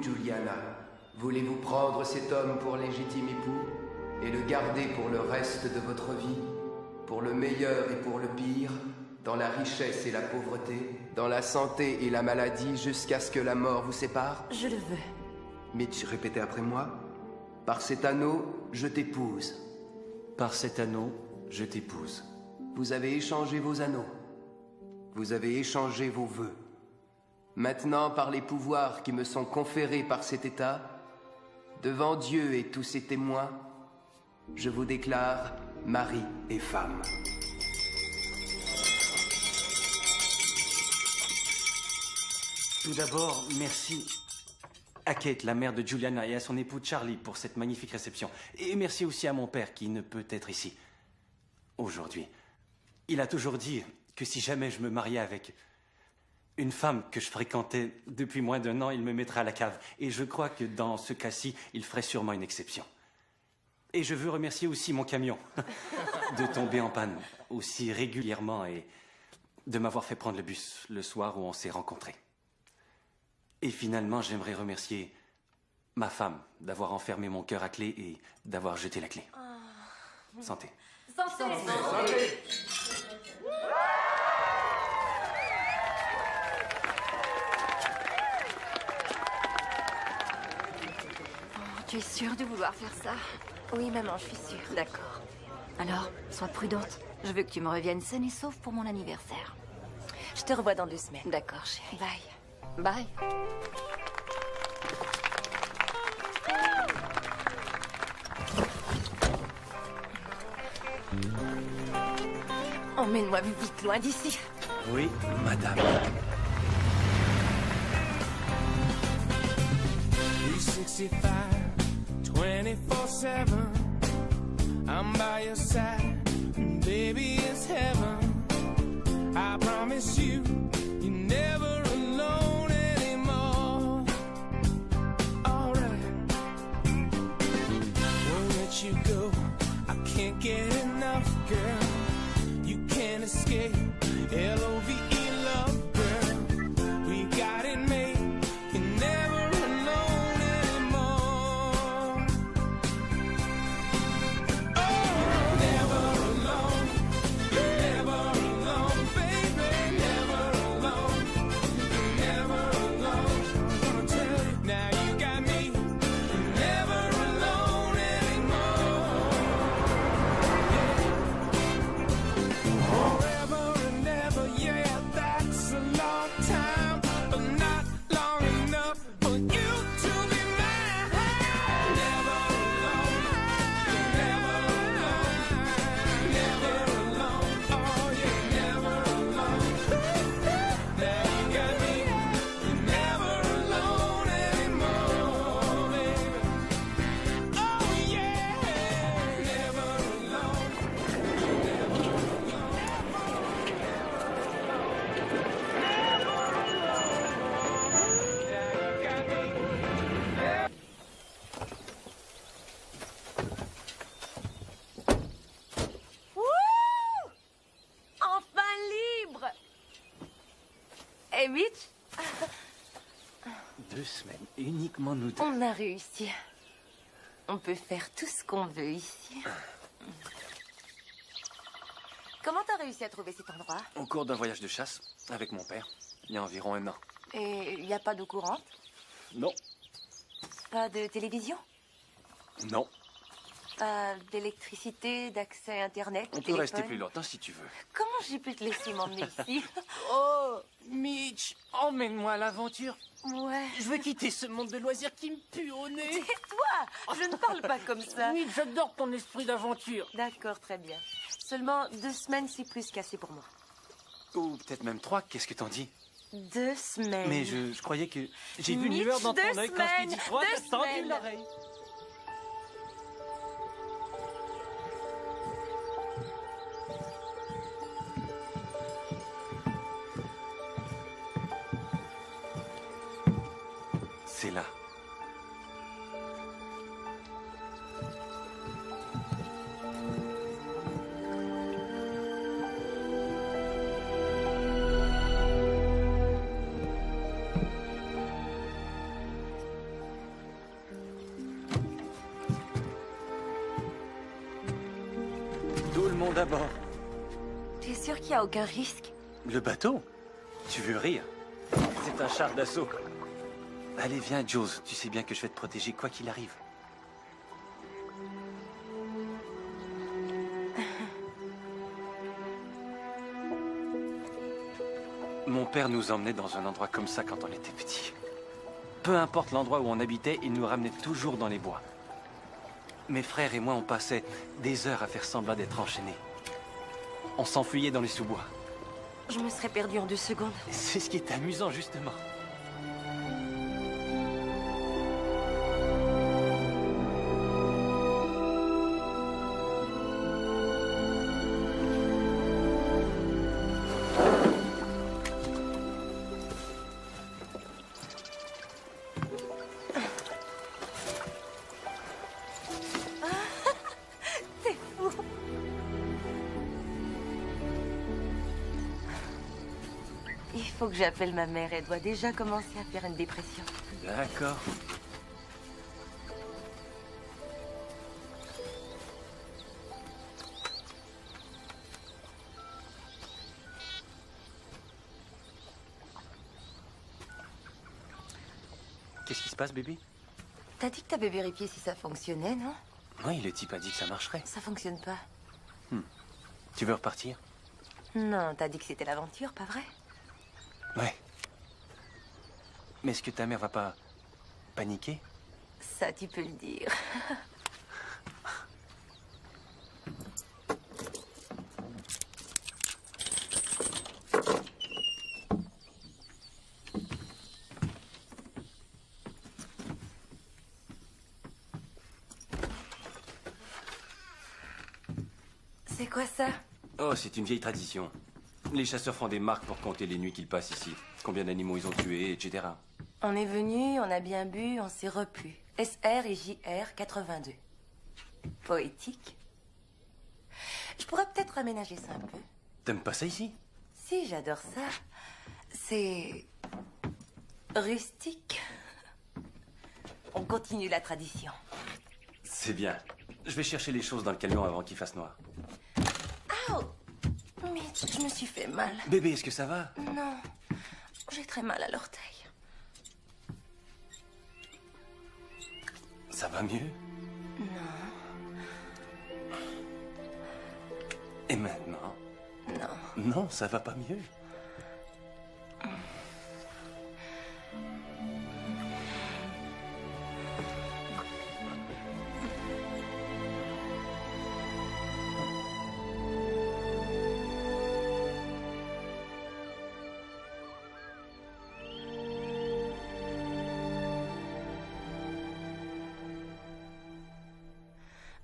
Juliana? Voulez-vous prendre cet homme pour légitime époux et le garder pour le reste de votre vie, pour le meilleur et pour le pire, dans la richesse et la pauvreté, dans la santé et la maladie, jusqu'à ce que la mort vous sépare? Je le veux. Mitch, répétez après moi. Par cet anneau, je t'épouse. Par cet anneau, je t'épouse. Vous avez échangé vos anneaux. Vous avez échangé vos vœux. Maintenant, par les pouvoirs qui me sont conférés par cet État, devant Dieu et tous ses témoins, je vous déclare mari et femme. Tout d'abord, merci à Kate, la mère de Juliana, et à son époux Charlie pour cette magnifique réception. Et merci aussi à mon père qui ne peut être ici aujourd'hui. Il a toujours dit que si jamais je me mariais avec une femme que je fréquentais depuis moins d'1 an, il me mettrait à la cave. Et je crois que dans ce cas-ci, il ferait sûrement une exception. Et je veux remercier aussi mon camion de tomber en panne aussi régulièrement et de m'avoir fait prendre le bus le soir où on s'est rencontrés. Et finalement, j'aimerais remercier ma femme d'avoir enfermé mon cœur à clé et d'avoir jeté la clé. Santé. Santé. Santé. Tu es sûre de vouloir faire ça? Oui, maman, je suis sûre. D'accord. Alors, sois prudente. Je veux que tu me reviennes saine et sauve pour mon anniversaire. Je te revois dans 2 semaines. D'accord, chérie. Bye. Bye. Emmène-moi vite loin d'ici. Oui, madame. 365, 24/7. I'm by your side, baby, it's heaven. I promise you, you're never alone anymore. Alright, won't let you go. I can't get enough, girl. You can't escape. L-O-V-E, love, girl. We got it made. You're never alone anymore. Oh, never alone. Never alone, baby. Never alone. Never alone. I'm gonna tell you, now you got me. You're never alone anymore. Forever and ever, yeah, that's a long time, but not long enough for you to be mine. Never alone, never alone, never alone, oh yeah, never alone. Now you got me, you're never alone anymore, baby. Oh yeah, never alone. Wouh! Enfin libre! Et Mitch, 2 semaines, uniquement nous deux. on a réussi. On peut faire tout ce qu'on veut ici. Comment t'as réussi à trouver cet endroit? Au cours d'un voyage de chasse avec mon père, il y a environ 1 an. Et il n'y a pas d'eau courante? Non, Pas de télévision? non. Pas d'électricité, d'accès à Internet? On peut téléphone? rester plus longtemps si tu veux. Comment j'ai pu te laisser m'emmener ici? Oh, Mitch, emmène-moi à l'aventure. Ouais. Je veux quitter ce monde de loisirs qui me pue au nez. Tais-toi! Je ne parle pas comme ça. Oui, j'adore ton esprit d'aventure. D'accord, très bien. Seulement 2 semaines, c'est plus qu'assez pour moi. Ou peut-être même 3, qu'est-ce que t'en dis? 2 semaines. Mais je croyais que... J'ai vu une Mitch, lueur dans ton 2 œil quand je t'ai dit semaines, 3, 2 t'as tendu semaines. l'oreille. C'est là. le monde à bord. Tu es sûr qu'il n'y a aucun risque? Le bateau? Tu veux rire? C'est un char d'assaut. Allez, viens, Jules. Tu sais bien que je vais te protéger quoi qu'il arrive. Mon père nous emmenait dans un endroit comme ça quand on était petit. Peu importe l'endroit où on habitait, il nous ramenait toujours dans les bois. Mes frères et moi, on passait des heures à faire semblant d'être enchaînés. On s'enfuyait dans les sous-bois. Je me serais perdue en 2 secondes. C'est ce qui est amusant, justement. Il faut que j'appelle ma mère. Elle doit déjà commencer à faire une dépression. D'accord. Qu'est-ce qui se passe, bébé? T'as dit que t'avais vérifié si ça fonctionnait, non? Oui, le type a dit que ça marcherait. Ça fonctionne pas. Tu veux repartir? Non, t'as dit que c'était l'aventure, pas vrai? Ouais. Mais est-ce que ta mère va pas paniquer? Ça, tu peux le dire. C'est quoi ça? Oh, c'est une vieille tradition. Les chasseurs font des marques pour compter les nuits qu'ils passent ici. Combien d'animaux ils ont tués, etc. On est venu, on a bien bu, on s'est replu. SR et JR 82. Poétique. Je pourrais peut-être aménager ça un peu. T'aimes pas ça ici? Si, j'adore ça. C'est rustique. On continue la tradition. C'est bien. Je vais chercher les choses dans le camion avant qu'il fasse noir. Ow! Mais je me suis fait mal. Bébé, est-ce que ça va? Non, j'ai très mal à l'orteil. Ça va mieux? Non, Et maintenant? non. Non, ça va pas mieux.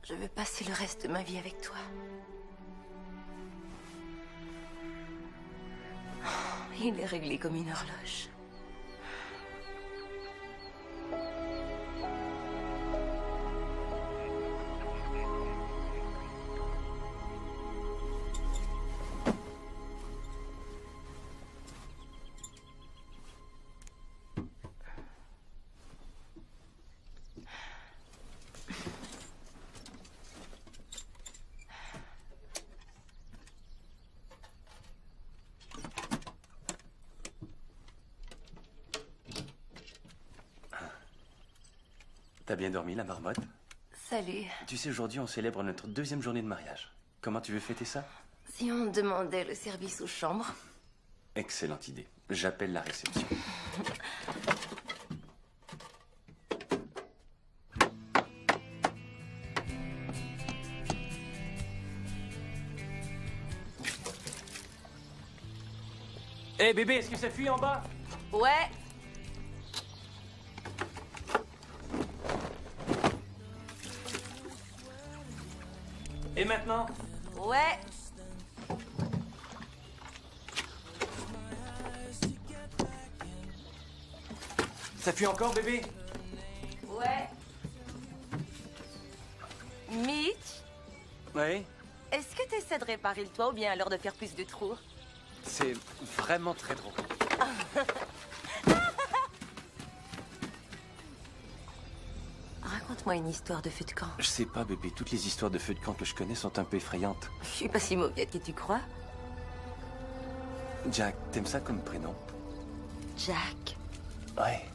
Je veux passer le reste de ma vie avec toi. Oh, il est réglé comme une horloge. T'as bien dormi, la marmotte? Salut. Tu sais, aujourd'hui, on célèbre notre 2e journée de mariage. Comment tu veux fêter ça? Si on demandait le service aux chambres. Excellente idée. J'appelle la réception. Hé, bébé, est-ce que ça fuit en bas? Ouais. Et maintenant? Ouais. Ça fuit encore, bébé? Ouais. Mitch, Oui. est-ce que tu essaies de réparer le toit ou bien alors de faire plus de trous? C'est vraiment très drôle. Raconte-moi une histoire de feu de camp. Je sais pas, bébé. Toutes les histoires de feu de camp que je connais sont un peu effrayantes. Je suis pas si mauvaise que tu crois. Jack, t'aimes ça comme prénom? Jack. Ouais.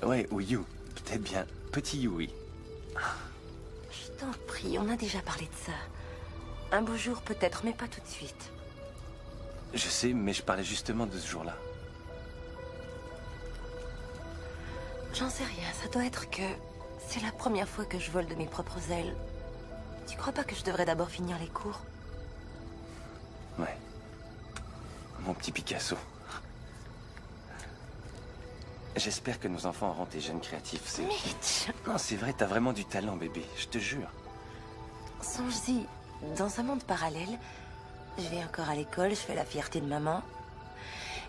Ouais, ou You. Peut-être bien. Petit You, oui. Je t'en prie, on a déjà parlé de ça. Un beau jour peut-être, mais pas tout de suite. Je sais, mais je parlais justement de ce jour-là. J'en sais rien, ça doit être que c'est la première fois que je vole de mes propres ailes. Tu crois pas que je devrais d'abord finir les cours? Ouais. Mon petit Picasso. J'espère que nos enfants auront tes gènes créatifs. C'est... Mitch! Non, c'est vrai, t'as vraiment du talent, bébé. Je te jure. Songe-y, dans un monde parallèle, je vais encore à l'école, je fais la fierté de maman.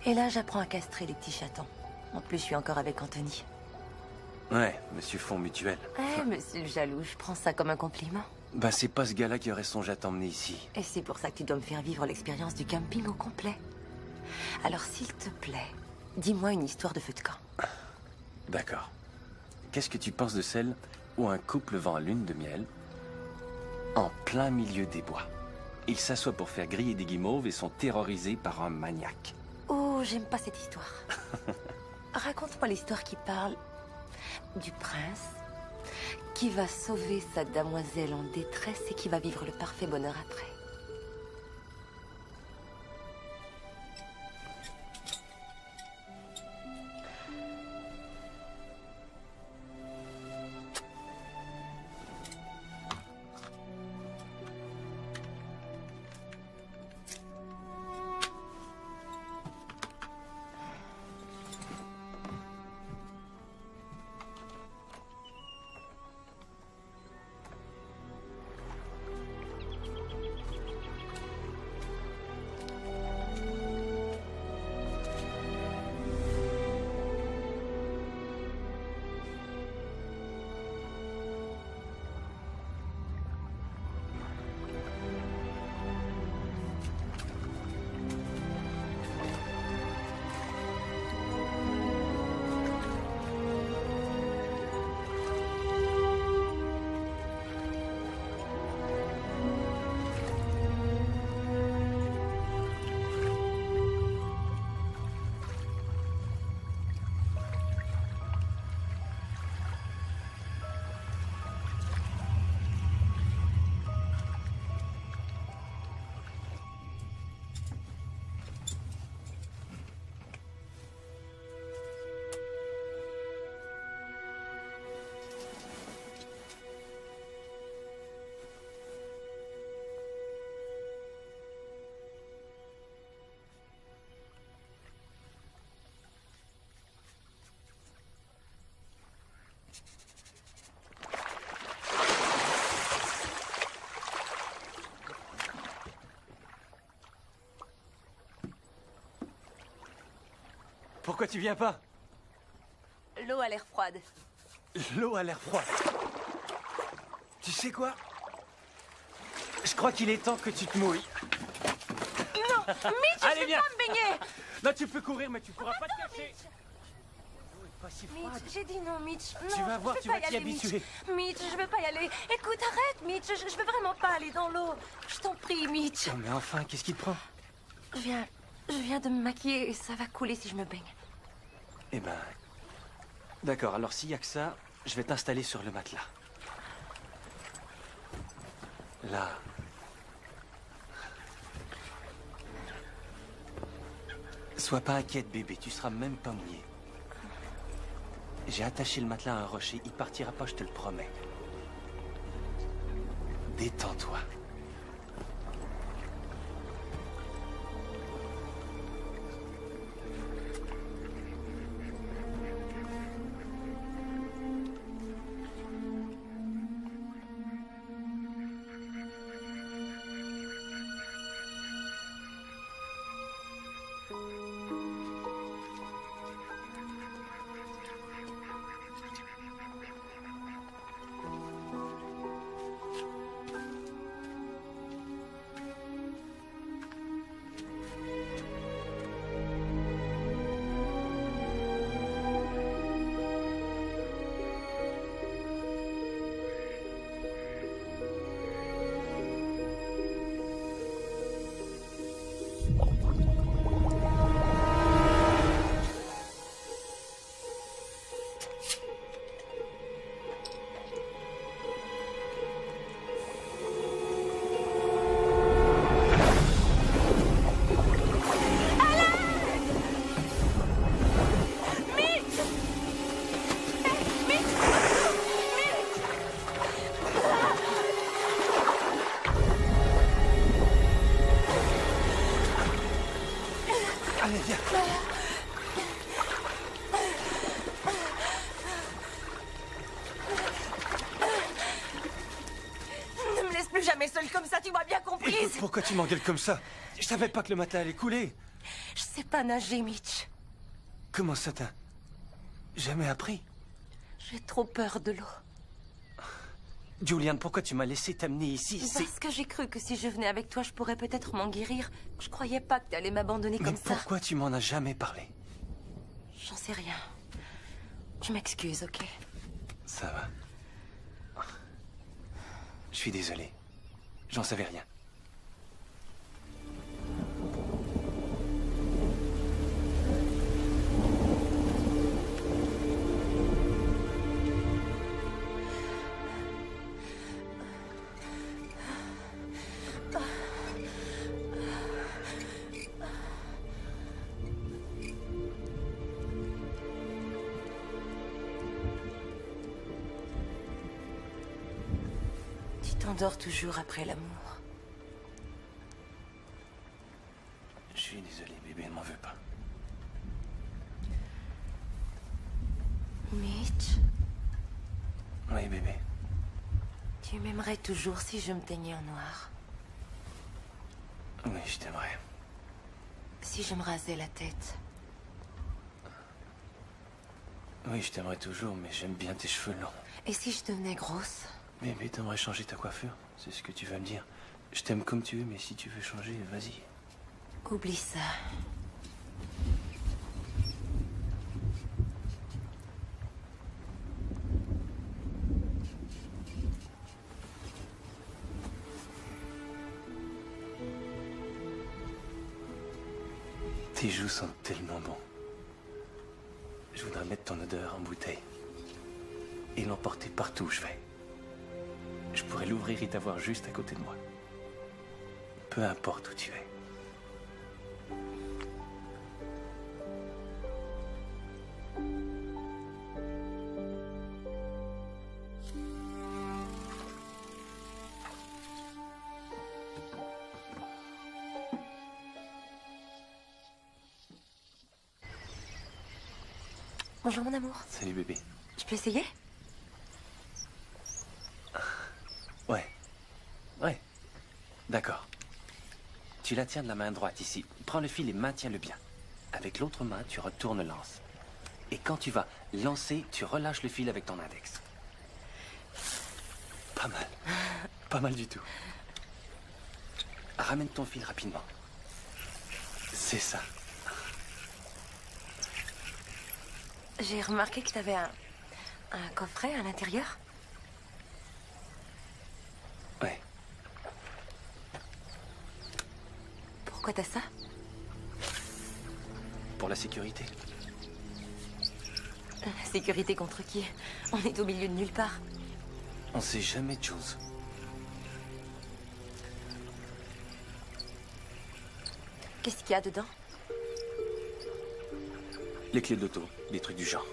Et là, j'apprends à castrer les petits chatons. En plus, je suis encore avec Anthony. Ouais, monsieur Fonds Mutuel. Monsieur le jaloux, je prends ça comme un compliment. Bah, c'est pas ce gars-là qui aurait songé à t'emmener ici. Et c'est pour ça que tu dois me faire vivre l'expérience du camping au complet. Alors, s'il te plaît, dis-moi une histoire de feu de camp. D'accord. Qu'est-ce que tu penses de celle où un couple va en lune de miel en plein milieu des bois? Ils s'assoient pour faire griller des guimauves et sont terrorisés par un maniaque. Oh, j'aime pas cette histoire. Raconte-moi l'histoire qui parle du prince qui va sauver sa damoiselle en détresse et qui va vivre le parfait bonheur après. Pourquoi tu viens pas? L'eau a l'air froide. L'eau a l'air froide. Tu sais quoi? Je crois qu'il est temps que tu te mouilles. Non, Mitch, Allez, je vais viens. pas me baigner. Là, tu peux courir, mais tu pourras pas te cacher. L'eau est pas si froide. Mitch, j'ai dit non, Mitch. Non, Tu vas voir, je tu veux vas pas y t'y aller, habituer. Mitch, je veux pas y aller. Écoute, arrête, Mitch. Je veux vraiment pas aller dans l'eau. Je t'en prie, Mitch. Non, mais enfin, qu'est-ce qui te prend? Je viens de me maquiller et ça va couler si je me baigne. Eh ben... D'accord, alors s'il y a que ça, je vais t'installer sur le matelas. Là. Sois pas inquiète, bébé, tu seras même pas mouillé. J'ai attaché le matelas à un rocher, il partira pas, je te le promets. Détends-toi. jamais seule comme ça, tu m'as bien comprise. Pourquoi tu m'engueules comme ça? Je savais pas que le matin allait couler. Je sais pas nager, Mitch. Comment ça t'as jamais appris? J'ai trop peur de l'eau. Julian, pourquoi tu m'as laissé t'amener ici? Parce que j'ai cru que si je venais avec toi, je pourrais peut-être m'en guérir. Je croyais pas que t'allais m'abandonner comme ça. Mais pourquoi tu m'en as jamais parlé? J'en sais rien. Je m'excuse, ok? Ça va. Je suis désolé. J'en savais rien. Tu t'endors toujours après l'amour. Je suis désolé, bébé, ne m'en veux pas. Mitch, Oui, bébé. tu m'aimerais toujours si je me teignais en noir. Oui, je t'aimerais. Si je me rasais la tête. Oui, je t'aimerais toujours, mais j'aime bien tes cheveux longs. Et si je devenais grosse? Bébé, t'aimerais changer ta coiffure? C'est ce que tu vas me dire. Je t'aime comme tu es, mais si tu veux changer, vas-y. Oublie ça. Tes joues sont tellement bons. Je voudrais mettre ton odeur en bouteille et l'emporter partout où je vais. Je pourrais l'ouvrir et t'avoir juste à côté de moi. Peu importe où tu es. Bonjour mon amour. Salut bébé. Je peux essayer? Ouais. Ouais. D'accord. Tu la tiens de la main droite ici. Prends le fil et maintiens-le bien. Avec l'autre main, tu retournes l'anse. Et quand tu vas lancer, tu relâches le fil avec ton index. Pas mal. Pas mal du tout. Ramène ton fil rapidement. C'est ça. J'ai remarqué que t'avais un coffret à l'intérieur. Ouais. Pourquoi t'as ça? Pour la sécurité. Sécurité contre qui? On est au milieu de nulle part. On sait jamais de choses. Qu'est-ce qu'il y a dedans? Les clés de l'auto, des trucs du genre.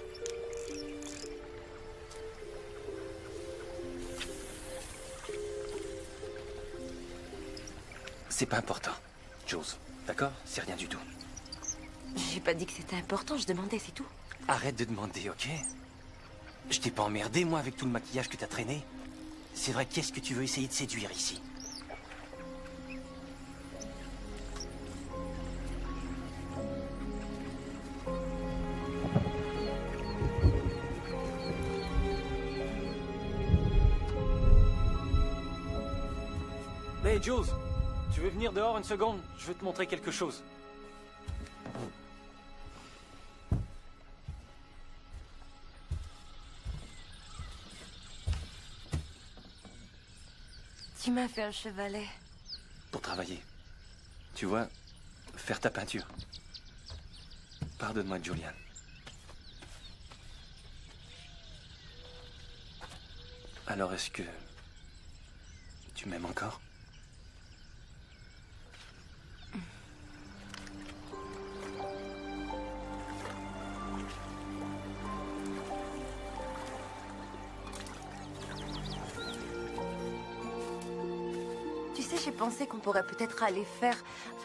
C'est pas important, Jules. D'accord? C'est rien du tout. J'ai pas dit que c'était important, je demandais, c'est tout. Arrête de demander, ok? Je t'ai pas emmerdé, moi, avec tout le maquillage que t'as traîné. C'est vrai, qu'est-ce que tu veux essayer de séduire ici? Hey, Jules, tu veux venir dehors une seconde? Je veux te montrer quelque chose. Tu m'as fait un chevalet. Pour travailler. Tu vois, faire ta peinture. Pardonne-moi, Julian. Alors, est-ce que tu m'aimes encore? Tu sais, j'ai pensé qu'on pourrait peut-être aller faire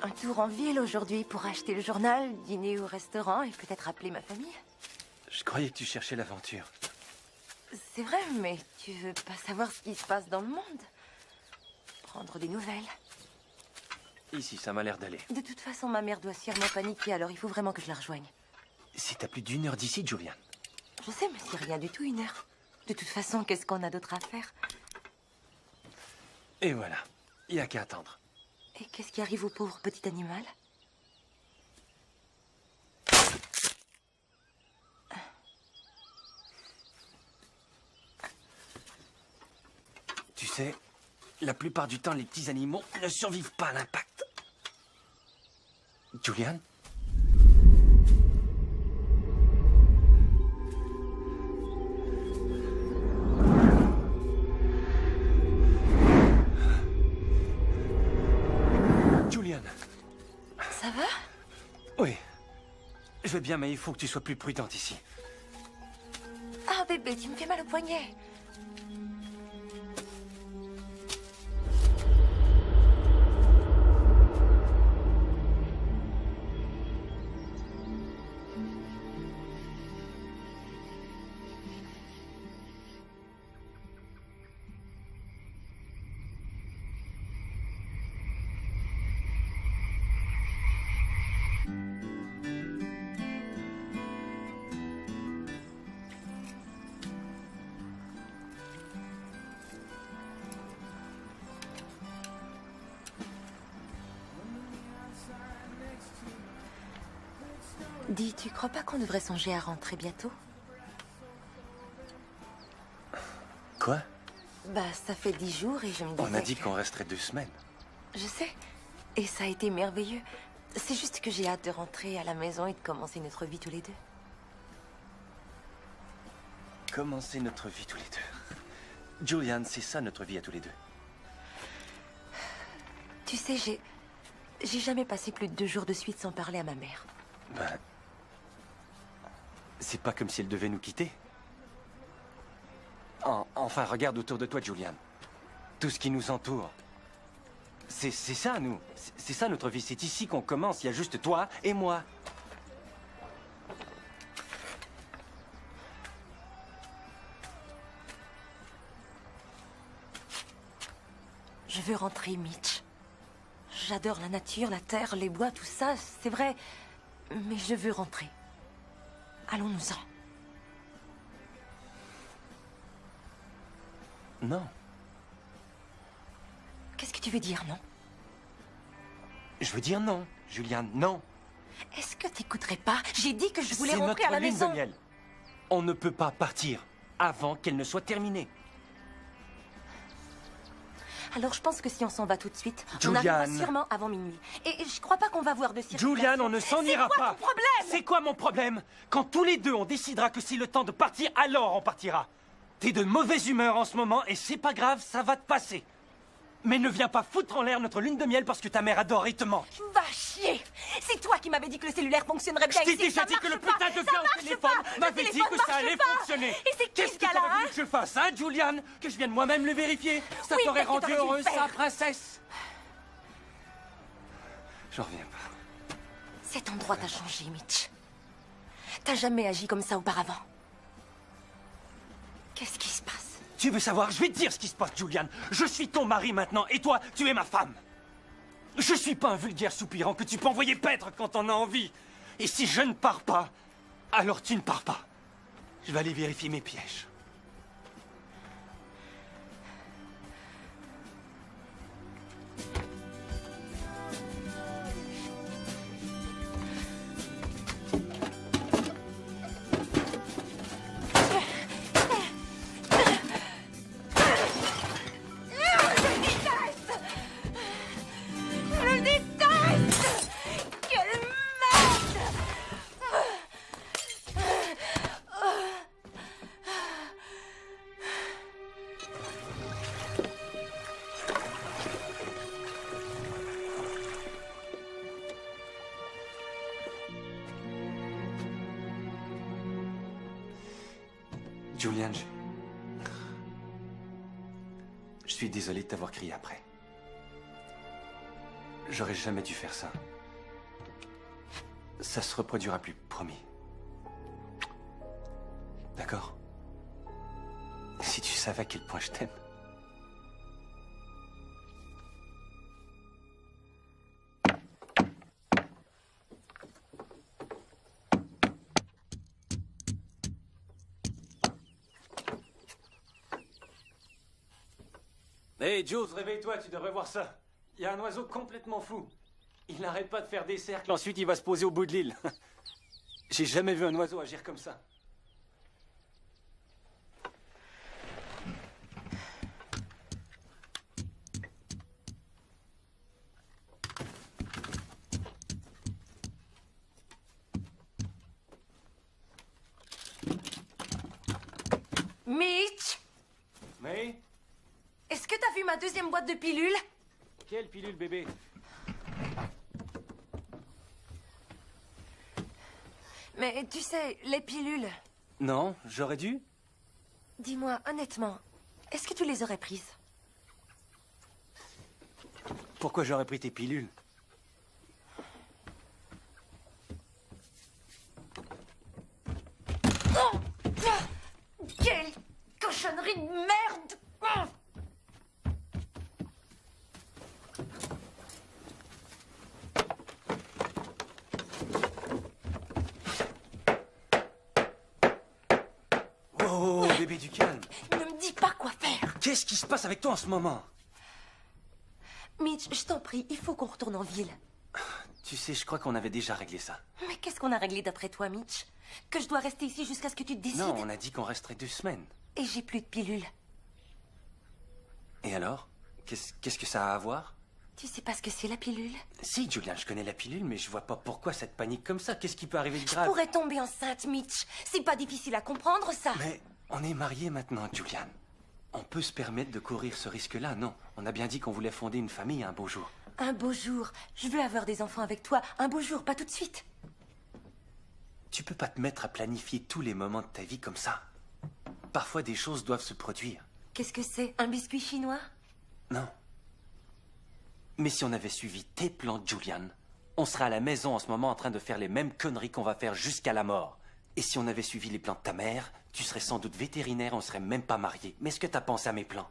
un tour en ville aujourd'hui pour acheter le journal, dîner au restaurant et peut-être appeler ma famille. Je croyais que tu cherchais l'aventure. C'est vrai, mais tu veux pas savoir ce qui se passe dans le monde? prendre des nouvelles. Ici, ça m'a l'air d'aller. De toute façon, ma mère doit sûrement paniquer, alors il faut vraiment que je la rejoigne. C'est à plus d'1 heure d'ici, Julian. Je sais, mais c'est rien du tout, 1 heure. De toute façon, qu'est-ce qu'on a d'autre à faire? Et voilà. Il n'y a qu'à attendre. Et qu'est-ce qui arrive au pauvre petit animal? Tu sais, la plupart du temps, les petits animaux ne survivent pas à l'impact. Julian? Julian? Ça va? Oui. Je vais bien, mais il faut que tu sois plus prudente ici. Ah, bébé, tu me fais mal au poignet. Dis, tu crois pas qu'on devrait songer à rentrer bientôt? Quoi? Bah, ça fait 10 jours et je me disais On a dit que- qu'on resterait 2 semaines. Je sais. Et ça a été merveilleux. C'est juste que j'ai hâte de rentrer à la maison et de commencer notre vie tous les deux. Commencer notre vie tous les deux. Julian, c'est ça notre vie à tous les deux. Tu sais, j'ai jamais passé plus de 2 jours de suite sans parler à ma mère. Ben... C'est pas comme si elle devait nous quitter. Enfin, regarde autour de toi, Julian. Tout ce qui nous entoure. C'est ça, nous. C'est ça, notre vie. C'est ici qu'on commence. Il y a juste toi et moi. Je veux rentrer, Mitch. J'adore la nature, la terre, les bois, tout ça, c'est vrai. Mais je veux rentrer. Allons-nous-en. Non. Qu'est-ce que tu veux dire, non? Je veux dire non, Julian, non. Est-ce que t'écouterais pas? J'ai dit que je voulais C'est rentrer à la notre lune maison. de miel. On ne peut pas partir avant qu'elle ne soit terminée. Alors je pense que si on s'en va tout de suite, on Julian. arrivera sûrement avant minuit. Et je crois pas qu'on va voir de circulation. Julian, on ne s'en ira C'est quoi pas. ton problème? C'est quoi mon problème? Quand tous les deux on décidera que c'est le temps de partir, alors on partira. T'es de mauvaise humeur en ce moment et c'est pas grave, ça va te passer. Mais ne viens pas foutre en l'air notre lune de miel parce que ta mère adore et te manque. Va chier! C'est toi qui m'avais dit que le cellulaire fonctionnerait bien Je t'ai ici. déjà Ça dit que le marche pas. putain de Ça gars au marche téléphone pas. Le m'avait dit téléphone que ça marche allait pas. fonctionner. Et c'est qui Qu'est-ce ce que gars-là, t'aurais voulu hein? que je fasse, hein, Julian? Que je vienne moi-même le vérifier? Ça Oui, t'aurait mais que rendu t'aurais dû le heureuse, faire. sa princesse? J'en reviens pas. Cet endroit t'a changé, Mitch. T'as jamais agi comme ça auparavant. Qu'est-ce qui se passe? Tu veux savoir? Je vais te dire ce qui se passe, Julian. Je suis ton mari maintenant, et toi, tu es ma femme. Je suis pas un vulgaire soupirant que tu peux envoyer paître quand on a envie. Et si je ne pars pas, alors tu ne pars pas. Je vais aller vérifier mes pièges. Je le déteste! Quelle merde! Julian, je suis désolé de t'avoir crié après. J'aurais jamais dû faire ça. Ça se reproduira plus, promis. D'accord? Si tu savais à quel point je t'aime. Hey Jules, réveille-toi, tu devrais voir ça. Il y a un oiseau complètement fou. Il n'arrête pas de faire des cercles, ensuite il va se poser au bout de l'île. J'ai jamais vu un oiseau agir comme ça. Mitch, Mais est-ce que t'as vu ma deuxième boîte de pilules? quelle pilule, bébé? Mais tu sais, les pilules... Non, j'aurais dû. Dis-moi, honnêtement, est-ce que tu les aurais prises? Pourquoi j'aurais pris tes pilules? Oh! Quelle cochonnerie de merde! Oh, bébé, du calme. Ne me dis pas quoi faire! Qu'est-ce qui se passe avec toi en ce moment? Mitch, je t'en prie, il faut qu'on retourne en ville. Tu sais, je crois qu'on avait déjà réglé ça. Mais qu'est-ce qu'on a réglé d'après toi, Mitch? Que je dois rester ici jusqu'à ce que tu te décides? Non, on a dit qu'on resterait 2 semaines. Et j'ai plus de pilules. Et alors? Qu'est-ce que ça a à voir? Tu sais pas ce que c'est la pilule? Si, Julian, je connais la pilule, mais je vois pas pourquoi ça te panique comme ça. Qu'est-ce qui peut arriver de Je grave? pourrais tomber enceinte, Mitch. C'est pas difficile à comprendre, ça. Mais on est mariés maintenant, Julian. On peut se permettre de courir ce risque-là, non? On a bien dit qu'on voulait fonder une famille un beau jour. Un beau jour. Je veux avoir des enfants avec toi. Un beau jour, pas tout de suite. Tu peux pas te mettre à planifier tous les moments de ta vie comme ça. Parfois, des choses doivent se produire. Qu'est-ce que c'est? Un biscuit chinois? Non. Mais si on avait suivi tes plans, Julian, on serait à la maison en ce moment en train de faire les mêmes conneries qu'on va faire jusqu'à la mort. Et si on avait suivi les plans de ta mère, tu serais sans doute vétérinaire, on serait même pas mariés. Mais est-ce que t'as pensé à mes plans?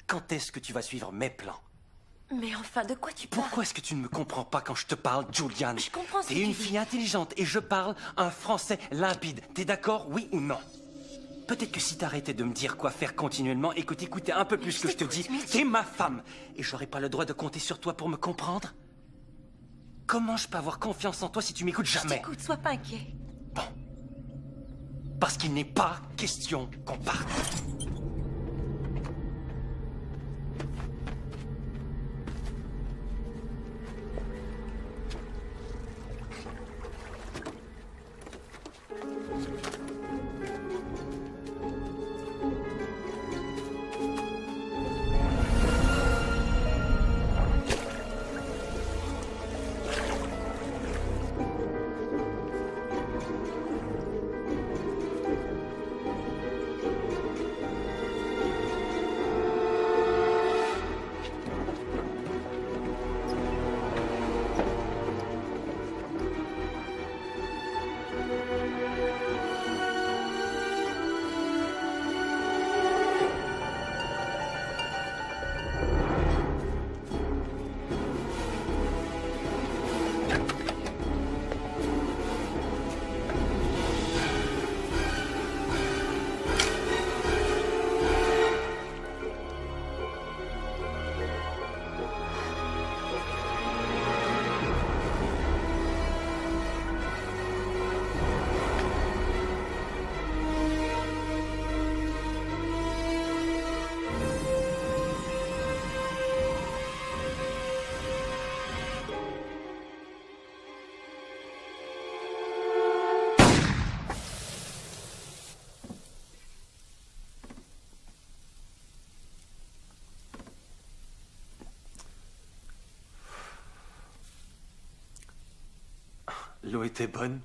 Quand est-ce que tu vas suivre mes plans? Mais enfin, de quoi tu parles? Pourquoi est-ce que tu ne me comprends pas quand je te parle, Julian? Je comprends ce que T'es une tu dis. fille intelligente et je parle un français limpide. T'es d'accord, oui ou non? Peut-être que si t'arrêtais de me dire quoi faire continuellement et que t'écoutais un peu plus ce que je te dis, t'es ma femme. Et j'aurais pas le droit de compter sur toi pour me comprendre? Comment je peux avoir confiance en toi si tu m'écoutes jamais? Écoute, sois pas inquiet. Bon. Parce qu'il n'est pas question qu'on parte. L'eau était bonne.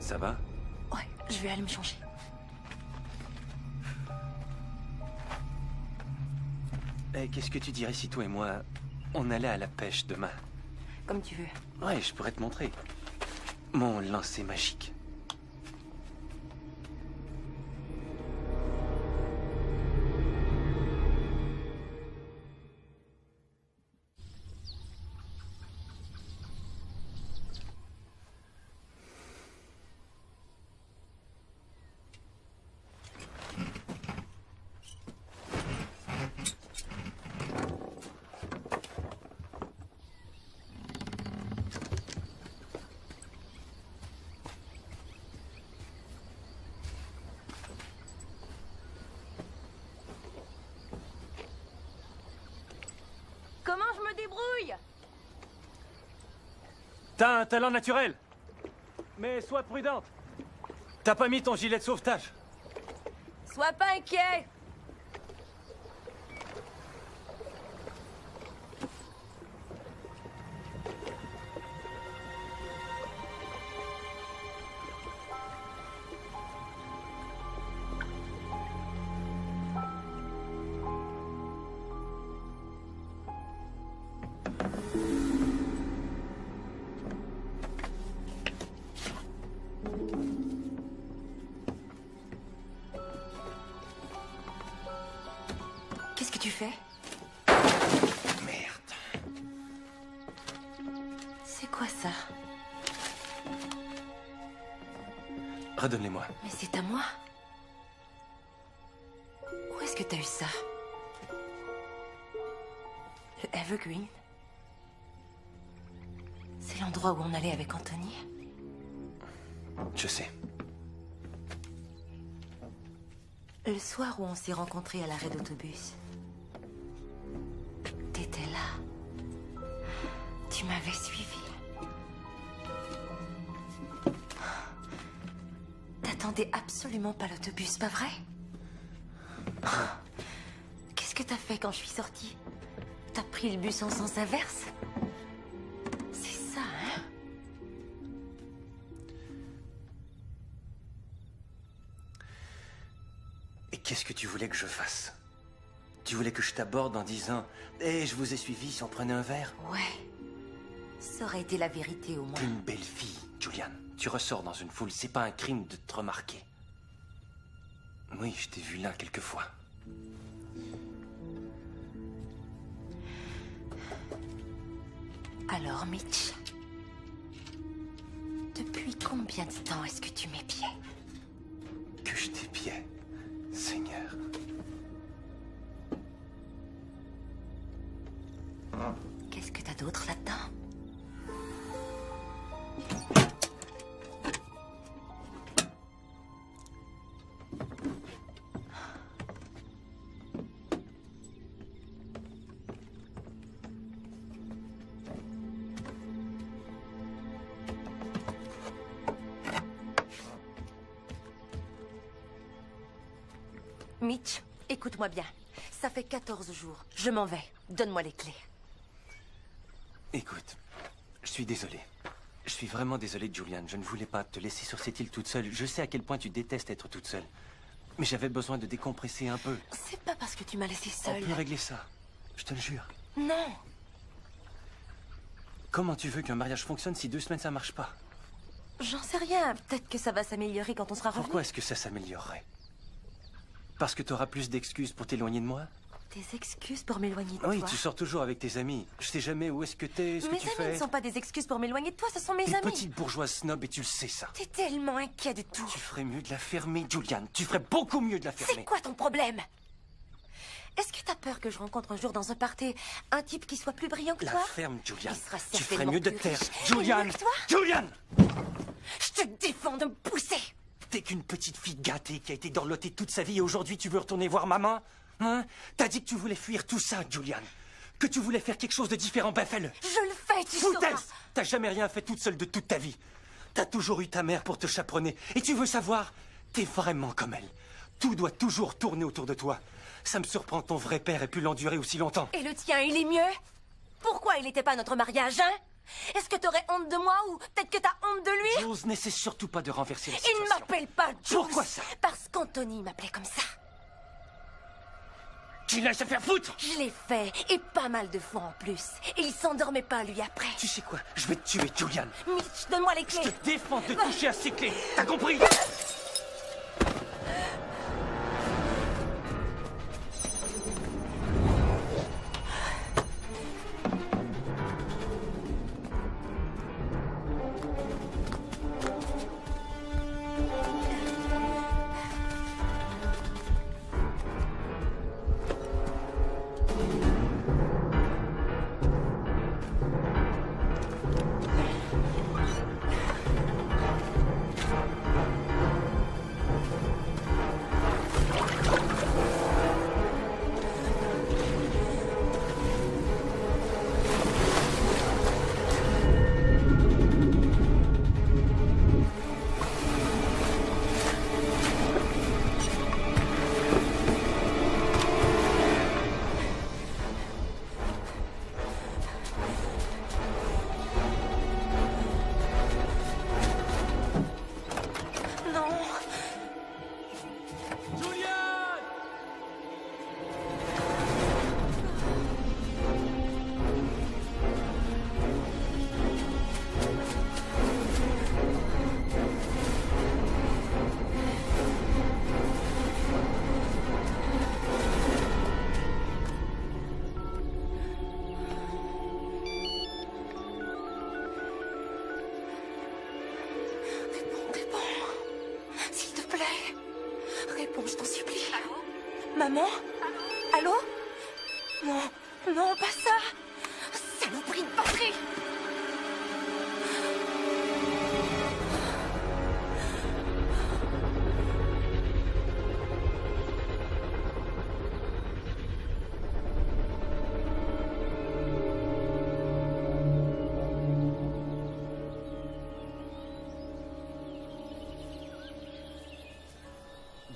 Ça va? Ouais, je vais aller me changer. Eh, qu'est-ce que tu dirais si toi et moi, on allait à la pêche demain? Comme tu veux. Ouais, je pourrais te montrer. Mon lancer magique. Comment je me débrouille? T'as un talent naturel. Mais sois prudente. T'as pas mis ton gilet de sauvetage. Sois pas inquiet. Qu'est-ce que tu fais? Merde. C'est quoi ça? Redonne-les-moi. Mais c'est à moi. Où est-ce que t'as eu ça? Le Evergreen? C'est l'endroit où on allait avec Anthony? Je sais. Le soir où on s'est rencontrés à l'arrêt d'autobus. T'étais là. Tu m'avais suivi. T'attendais absolument pas l'autobus, pas vrai? Qu'est-ce que t'as fait quand je suis sortie? T'as pris le bus en sens inverse? C'est ça, hein? Et qu'est-ce que tu voulais que je fasse? Tu voulais que je t'aborde en disant « Eh, je vous ai suivi si on prenait un verre ?» Ouais. Ça aurait été la vérité au moins. T'es une belle fille, Julian. Tu ressors dans une foule, c'est pas un crime de te remarquer. Oui, je t'ai vu là quelquefois. Alors, Mitch, depuis combien de temps est-ce que tu m'épiais? Que je t'épiais, Seigneur. Qu'est-ce que t'as d'autre là-dedans? Mitch, écoute-moi bien. Ça fait 14 jours. Je m'en vais. Donne-moi les clés. Écoute, je suis désolé. Je suis vraiment désolé, Julian. Je ne voulais pas te laisser sur cette île toute seule. Je sais à quel point tu détestes être toute seule. Mais j'avais besoin de décompresser un peu. C'est pas parce que tu m'as laissé On seule. peut régler ça. Je te le jure. Non. Comment tu veux qu'un mariage fonctionne si 2 semaines ça marche pas? J'en sais rien. Peut-être que ça va s'améliorer quand on sera revenu. Pourquoi est-ce que ça s'améliorerait? Parce que tu auras plus d'excuses pour t'éloigner de moi? Des excuses pour m'éloigner de Oui, toi. tu sors toujours avec tes amis. Je sais jamais où est-ce que t'es, ce que Mes tu amis fais. ne sont pas des excuses pour m'éloigner de toi, ce sont mes T'es amis. petite bourgeoise snob et tu le sais ça. T'es tellement inquiet de tout. Tu ferais mieux de la fermer, Julian. Tu ferais beaucoup mieux de la fermer. C'est quoi ton problème? Est-ce que t'as peur que je rencontre un jour dans un party un type qui soit plus brillant que La toi? ferme, Julian. Il sera Tu ferais certainement mieux de plus te taire. riche et Julian! mieux que toi. Julian! Je te défends de me pousser. T'es qu'une petite fille gâtée qui a été dorlotée toute sa vie et aujourd'hui tu veux retourner voir maman? Hein? T'as dit que tu voulais fuir tout ça, Julian. Que tu voulais faire quelque chose de différent, ben fais-le. Je le fais, tu sauras. Foutaise! T'as jamais rien fait toute seule de toute ta vie. T'as toujours eu ta mère pour te chaperonner. Et tu veux savoir? T'es vraiment comme elle. Tout doit toujours tourner autour de toi. Ça me surprend que ton vrai père ait pu l'endurer aussi longtemps. Et le tien, il est mieux? Pourquoi il n'était pas à notre mariage, hein? Est-ce que t'aurais honte de moi ou peut-être que t'as honte de lui? Jules, n'essaie surtout pas de renverser la Il situation. ne m'appelle pas Jules. Pourquoi ça? Parce qu'Anthony m'appelait comme ça. Tu laisses se faire foutre! Je l'ai fait, et pas mal de fois en plus. Et il s'endormait pas, lui, après. Tu sais quoi? Je vais te tuer, Julian. Mitch, donne-moi les Je clés. te défends de toucher à ces clés. T'as compris? Réponds, je t'en supplie. Maman? Allô? Non, non, pas ça! Saloperie de batterie!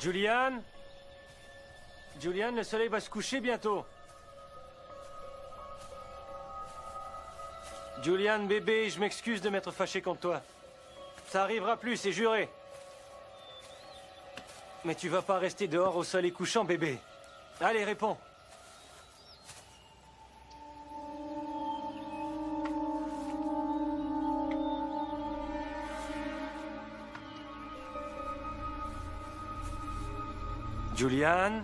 Julian? Julian, le soleil va se coucher bientôt. Julian, bébé, je m'excuse de m'être fâché contre toi. Ça arrivera plus, c'est juré. Mais tu vas pas rester dehors au soleil couchant, bébé. Allez, réponds. Julian?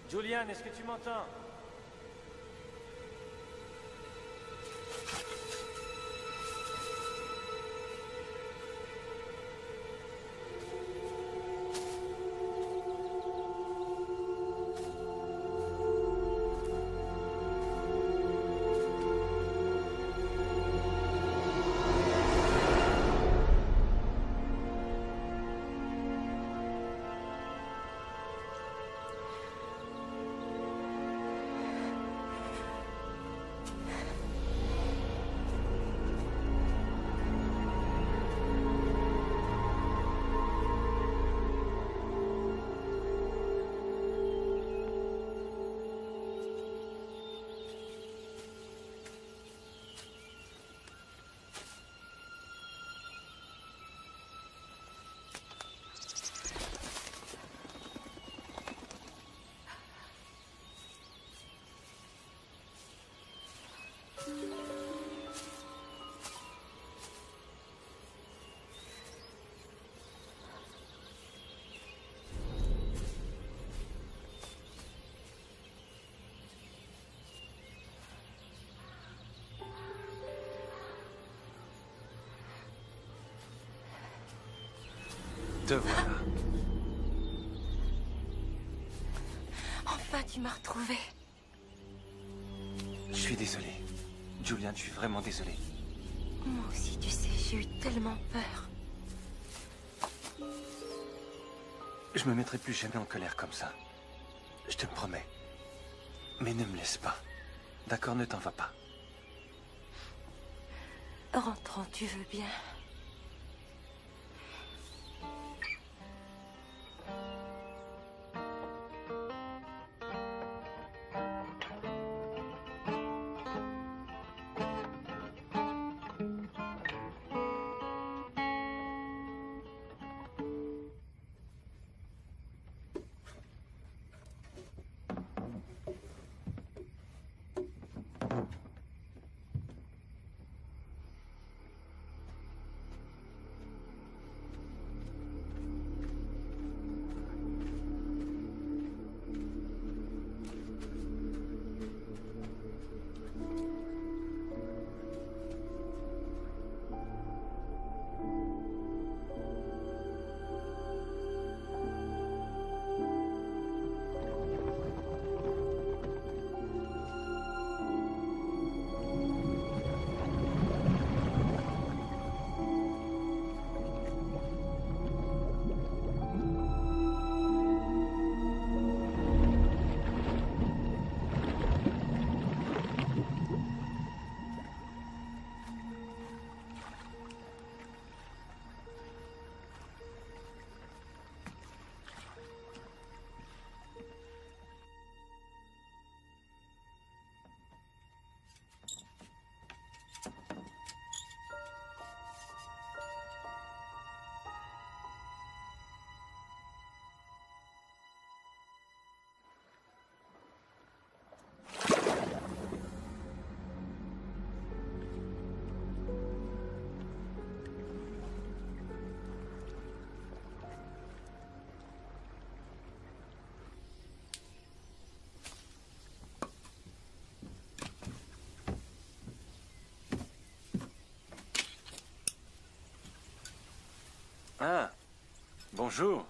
Julian, est-ce que tu m'entends? Te voilà. Enfin, tu m'as retrouvée. Je suis désolé. Julian, je suis vraiment désolé. Moi aussi, tu sais, j'ai eu tellement peur. Je me mettrai plus jamais en colère comme ça. Je te le promets. Mais ne me laisse pas. D'accord, ne t'en vas pas. Rentrons, tu veux bien? Ah, bonjour.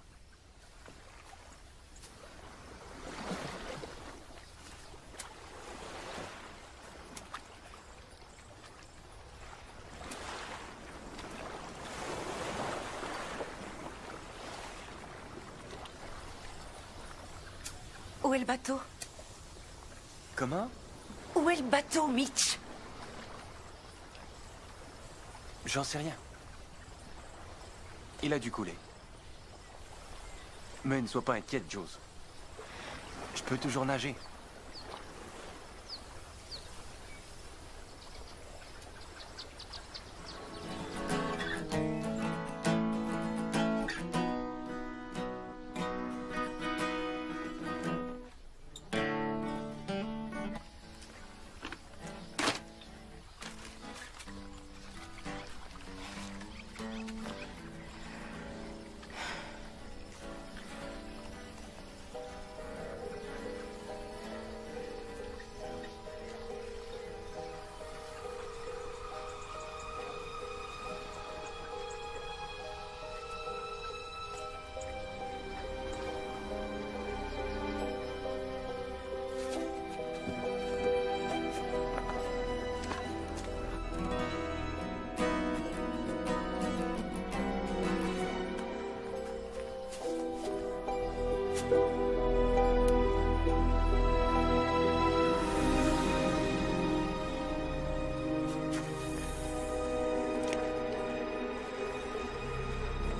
Où est le bateau? Comment? Où est le bateau, Mitch? J'en sais rien. Il a dû couler. Mais ne sois pas inquiète, Jules. Je peux toujours nager.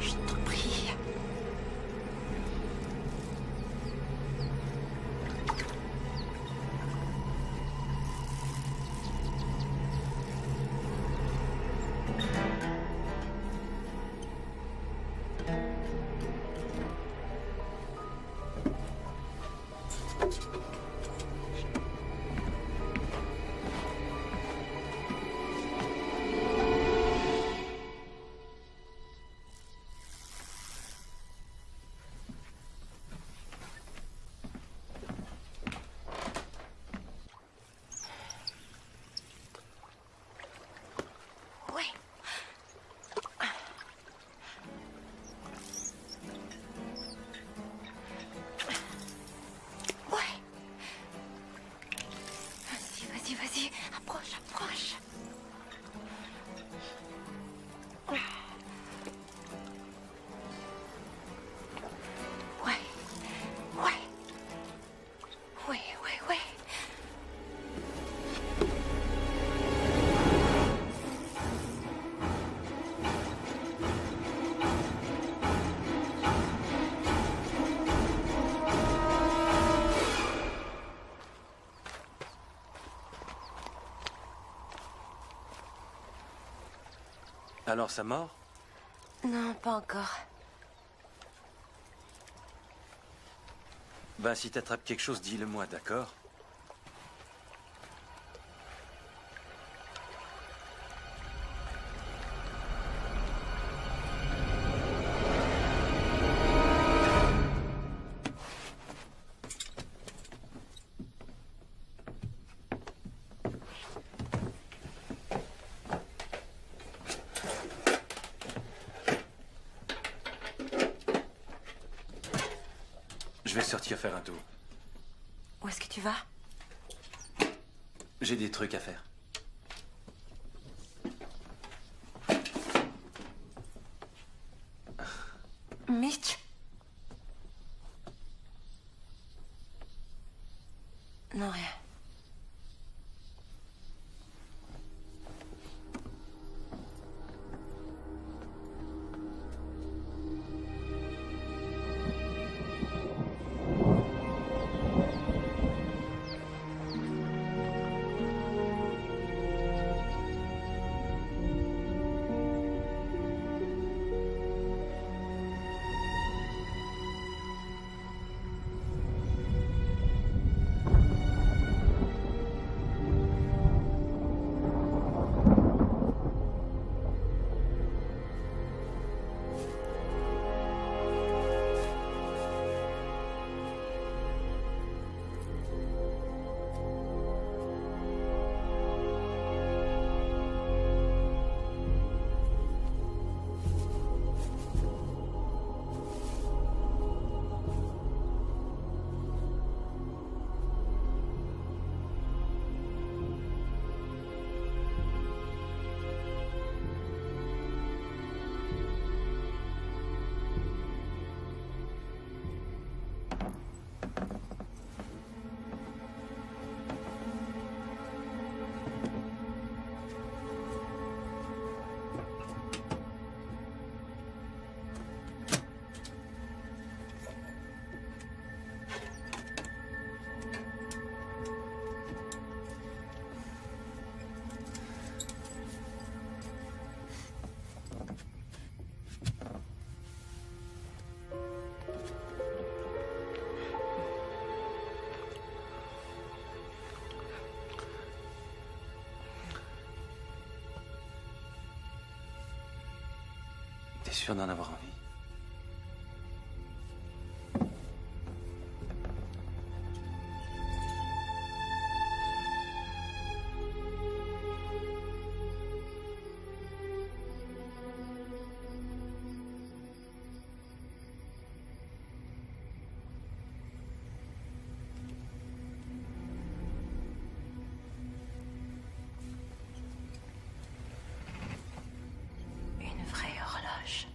Je t'en prie. Ouais. Ouais. Vas-y, vas-y. Approche. Ouais. Alors, ça mord? Non, pas encore. Ben, si t'attrapes quelque chose, dis-le-moi, d'accord? Je vais sortir faire un tour. Où est-ce que tu vas? J'ai des trucs à faire. Mitch? Non, rien. sûr d'en avoir envie? Une vraie horloge.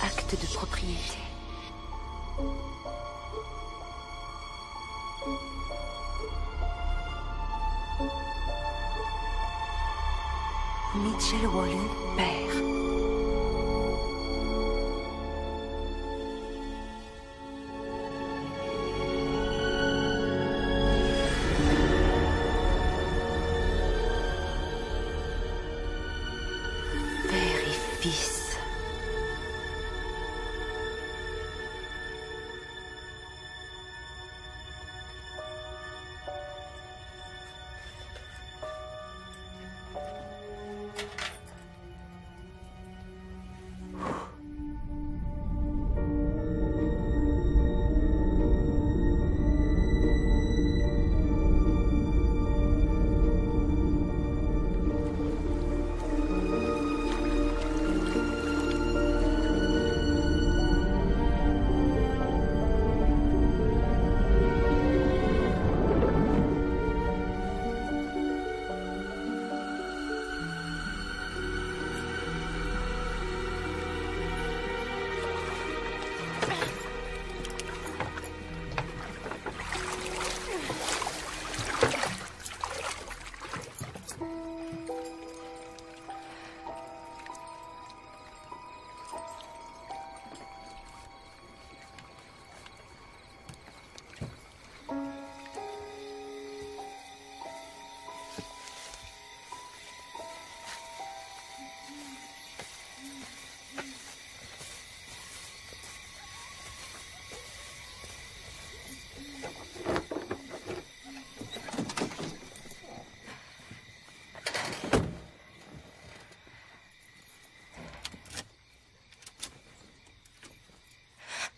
Acte de propriété. Mitchell Wallen, père. Père et fils.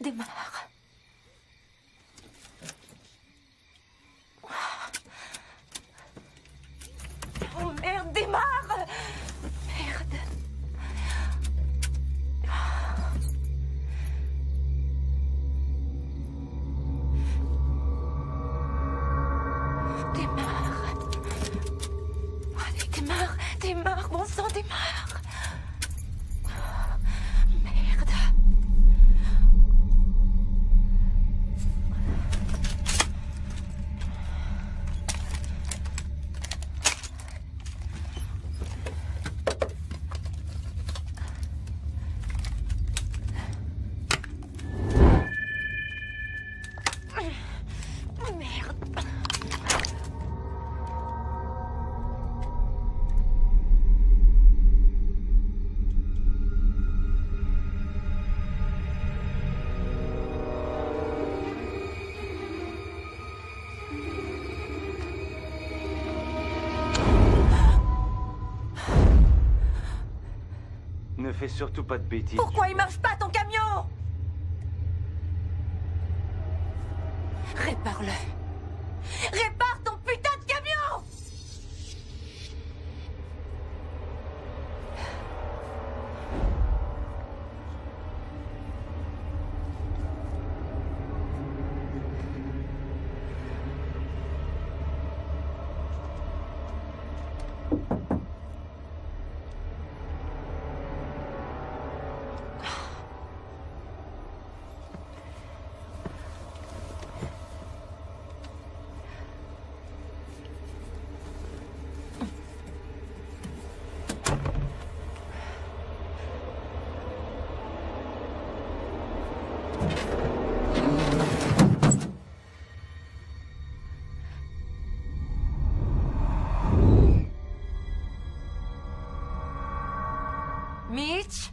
Démarre. Oh merde, démarre! Merde. Démarre. Allez, démarre, démarre, bon sang, démarre. Merde. Fais surtout pas de bêtises. Pourquoi il marche pas ton camion? Répare-le. Répare ton putain de camion! Mitch?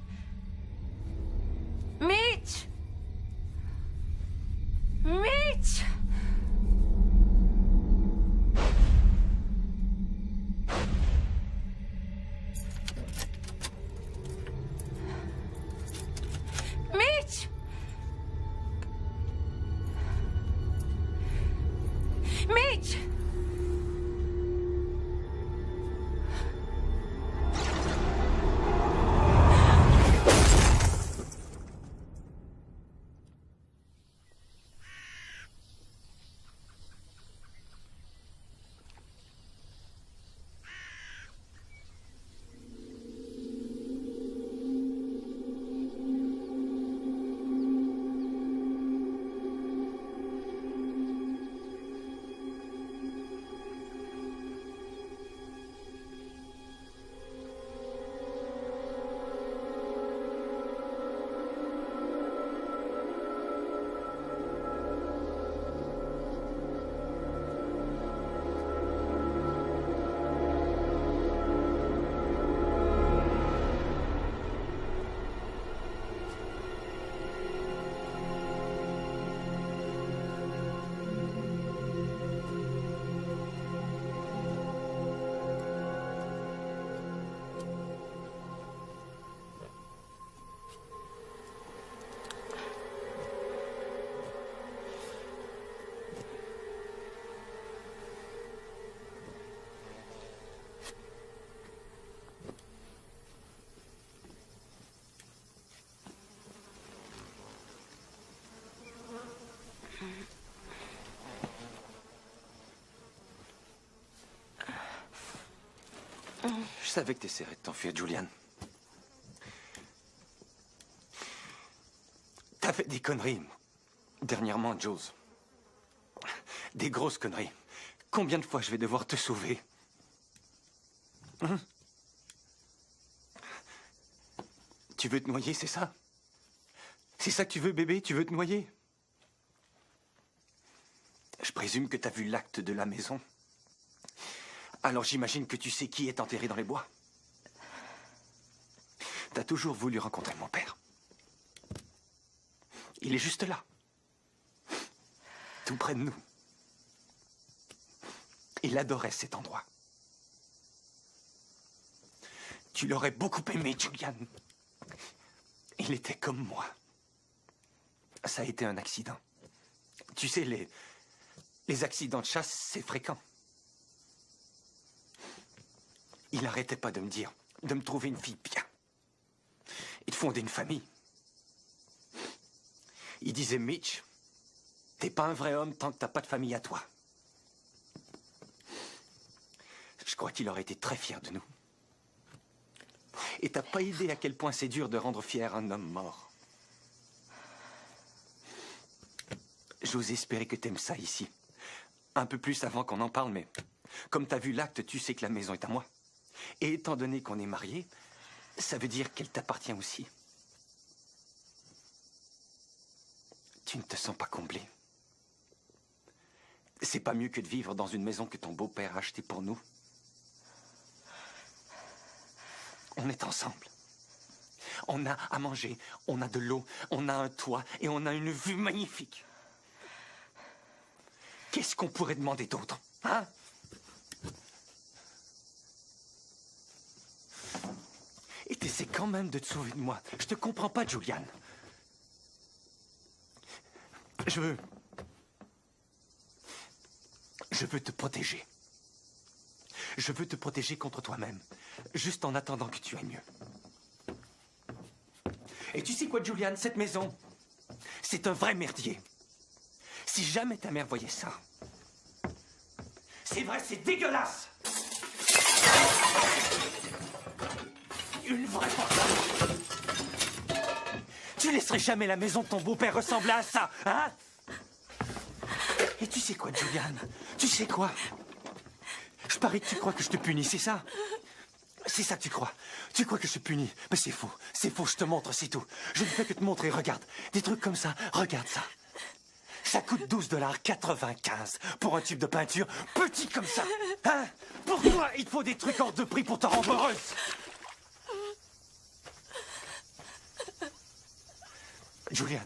Mitch? Mitch? Mitch? Mitch? Je savais que t'essaierais de t'enfuir, Julian. T'as fait des conneries. Dernièrement, Jules. Des grosses conneries. Combien de fois je vais devoir te sauver? Tu veux te noyer, c'est ça? C'est ça que tu veux, bébé? Tu veux te noyer? Je présume que t'as vu l'acte de la maison. Alors j'imagine que tu sais qui est enterré dans les bois. T'as toujours voulu rencontrer mon père. Il est juste là. Tout près de nous. Il adorait cet endroit. Tu l'aurais beaucoup aimé, Julian. Il était comme moi. Ça a été un accident. Tu sais, les accidents de chasse, c'est fréquent. Il n'arrêtait pas de me dire, de me trouver une fille bien. Et de fonder une famille. Il disait, Mitch, t'es pas un vrai homme tant que t'as pas de famille à toi. Je crois qu'il aurait été très fier de nous. Et t'as pas idée à quel point c'est dur de rendre fier un homme mort. J'ose espérer que t'aimes ça ici. Un peu plus avant qu'on en parle, mais comme t'as vu l'acte, tu sais que la maison est à moi. Et étant donné qu'on est mariés, ça veut dire qu'elle t'appartient aussi. Tu ne te sens pas comblé. C'est pas mieux que de vivre dans une maison que ton beau-père a achetée pour nous. On est ensemble. On a à manger, on a de l'eau, on a un toit et on a une vue magnifique. Qu'est-ce qu'on pourrait demander d'autre, hein? Et t'es c'est quand même de te sauver de moi. Je te comprends pas, Julian. Je veux te protéger. Je veux te protéger contre toi-même, juste en attendant que tu ailles mieux. Et tu sais quoi, Julian, cette maison, c'est un vrai merdier. Si jamais ta mère voyait ça, c'est vrai, c'est dégueulasse. Une vraie porte. Tu laisserais jamais la maison de ton beau-père ressembler à ça, hein? Et tu sais quoi, Julian? Tu sais quoi? Je parie que tu crois que je te punis, c'est ça? C'est ça que tu crois? Tu crois que je te punis? Mais c'est faux, je te montre, c'est tout. Je ne fais que te montrer, regarde. Des trucs comme ça, regarde ça. Ça coûte 12,95 $ pour un tube de peinture petit comme ça. Hein? Pourquoi il te faut des trucs hors de prix pour te rendre heureuse? Julian.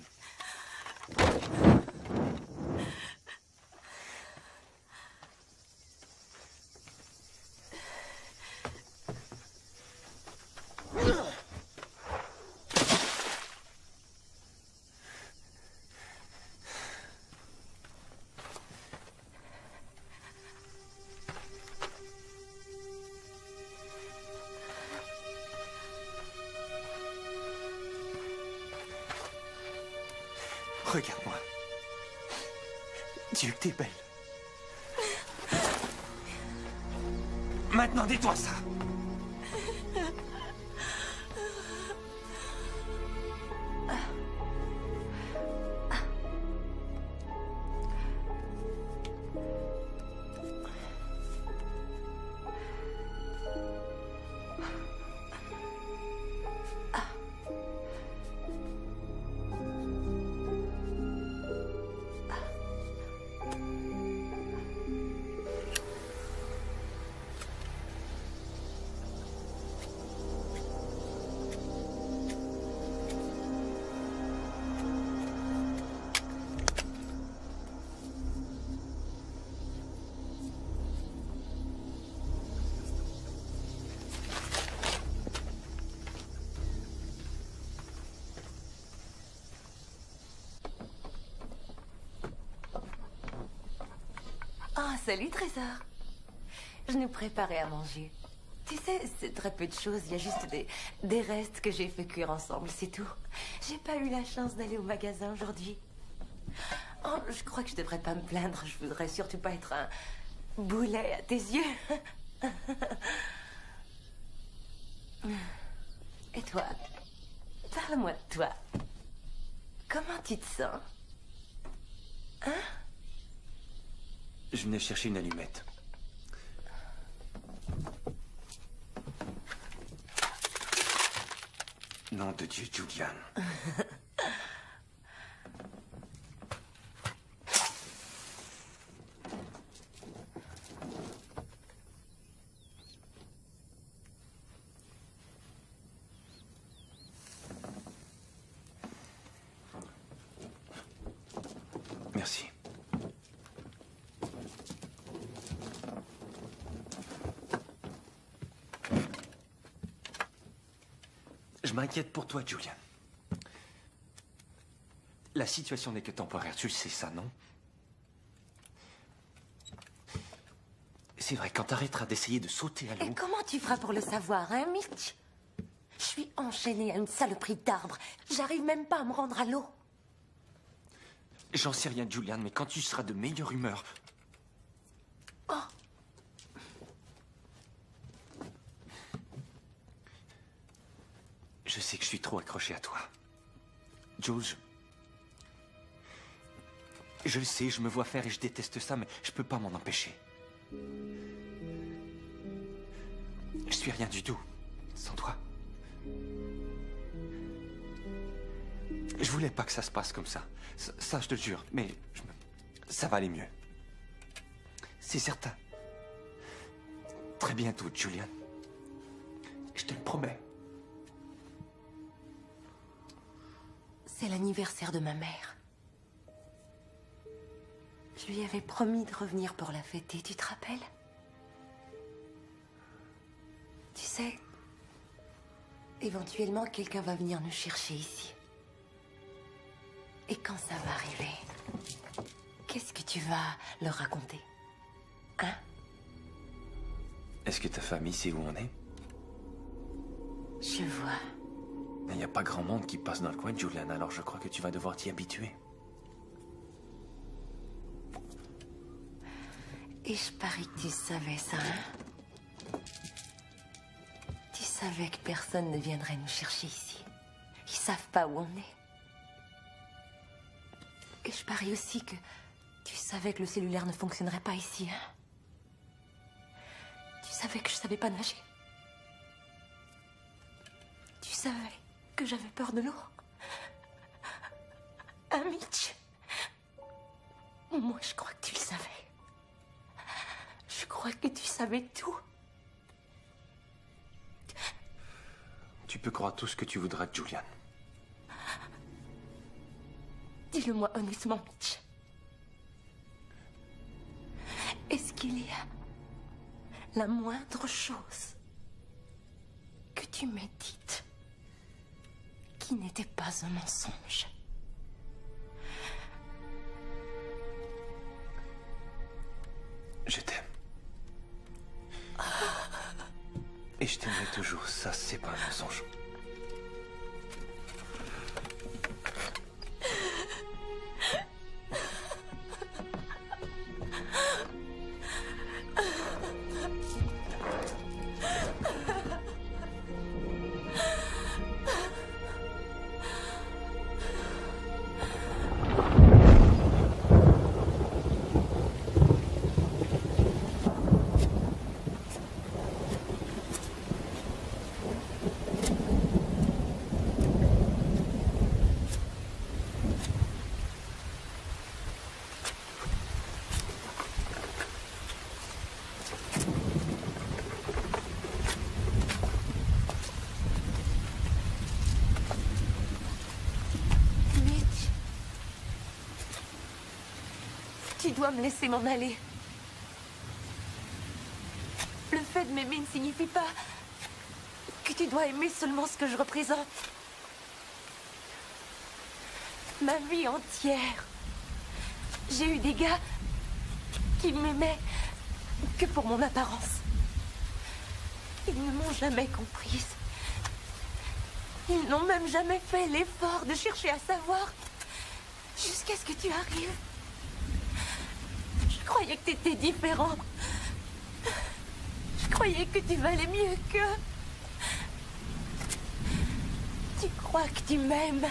Regarde-moi. Dieu, que t'es belle. Maintenant, dis-toi ça. Ah, salut, Trésor. Je nous préparais à manger. Tu sais, c'est très peu de choses. Il y a juste des restes que j'ai fait cuire ensemble, c'est tout. J'ai pas eu la chance d'aller au magasin aujourd'hui. Oh, je crois que je devrais pas me plaindre. Je voudrais surtout pas être un boulet à tes yeux. Et toi? Parle-moi de toi. Comment tu te sens? Hein? Je venais chercher une allumette. Nom de Dieu, Julian. Merci. Je m'inquiète pour toi, Julian. La situation n'est que temporaire, tu le sais ça, non? C'est vrai, quand t'arrêteras d'essayer de sauter à l'eau... Et comment tu feras pour le savoir, hein, Mitch? Je suis enchaînée à une saloperie d'arbre. J'arrive même pas à me rendre à l'eau. J'en sais rien, Julian, mais quand tu seras de meilleure humeur... Oh. Je sais que je suis trop accroché à toi. Jules, je le sais, je me vois faire et je déteste ça, mais je peux pas m'en empêcher. Je suis rien du tout, sans toi. Je voulais pas que ça se passe comme ça. Ça, je te le jure, mais ça va aller mieux. C'est certain. Très bientôt, Julian. Je te le promets. C'est l'anniversaire de ma mère. Je lui avais promis de revenir pour la fêter, tu te rappelles? Tu sais, Éventuellement, quelqu'un va venir nous chercher ici. Et quand ça va arriver, qu'est-ce que tu vas leur raconter? Hein? Est-ce que ta famille sait où on est? Je vois. Il n'y a pas grand monde qui passe dans le coin, Julian, alors je crois que tu vas devoir t'y habituer. Et je parie que tu savais ça, hein? Tu savais que personne ne viendrait nous chercher ici. Ils savent pas où on est. Et je parie aussi que tu savais que le cellulaire ne fonctionnerait pas ici, hein? Tu savais que je savais pas nager. Tu savais que j'avais peur de l'eau. Hein, Mitch? Moi, je crois que tu le savais. Je crois que tu savais tout. Tu peux croire tout ce que tu voudras, Julian. Dis-le-moi honnêtement, Mitch. Est-ce qu'il y a la moindre chose que tu m'aies dite qui n'était pas un mensonge? Je t'aime. Et je t'aimerai toujours, ça c'est pas un mensonge. Tu dois me laisser m'en aller. Le fait de m'aimer ne signifie pas que tu dois aimer seulement ce que je représente. Ma vie entière, j'ai eu des gars qui m'aimaient que pour mon apparence. Ils ne m'ont jamais comprise. Ils n'ont même jamais fait l'effort de chercher à savoir jusqu'à ce que tu arrives. Je croyais que tu étais différent. Je croyais que tu valais mieux qu'eux. Tu crois que tu m'aimes.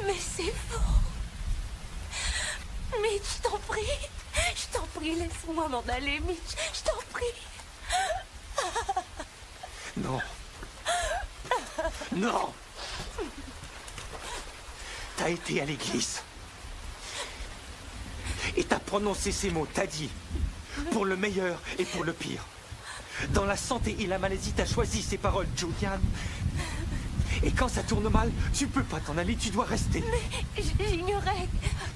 Mais c'est faux. Mitch, je t'en prie, laisse-moi m'en aller, Mitch, je t'en prie. Non. Non. T'as été à l'église. Et t'as prononcé ces mots, t'as dit, pour le meilleur et pour le pire. Dans la santé et la maladie, t'as choisi ces paroles, Julian. Et quand ça tourne mal, tu peux pas t'en aller, tu dois rester. Mais j'ignorais.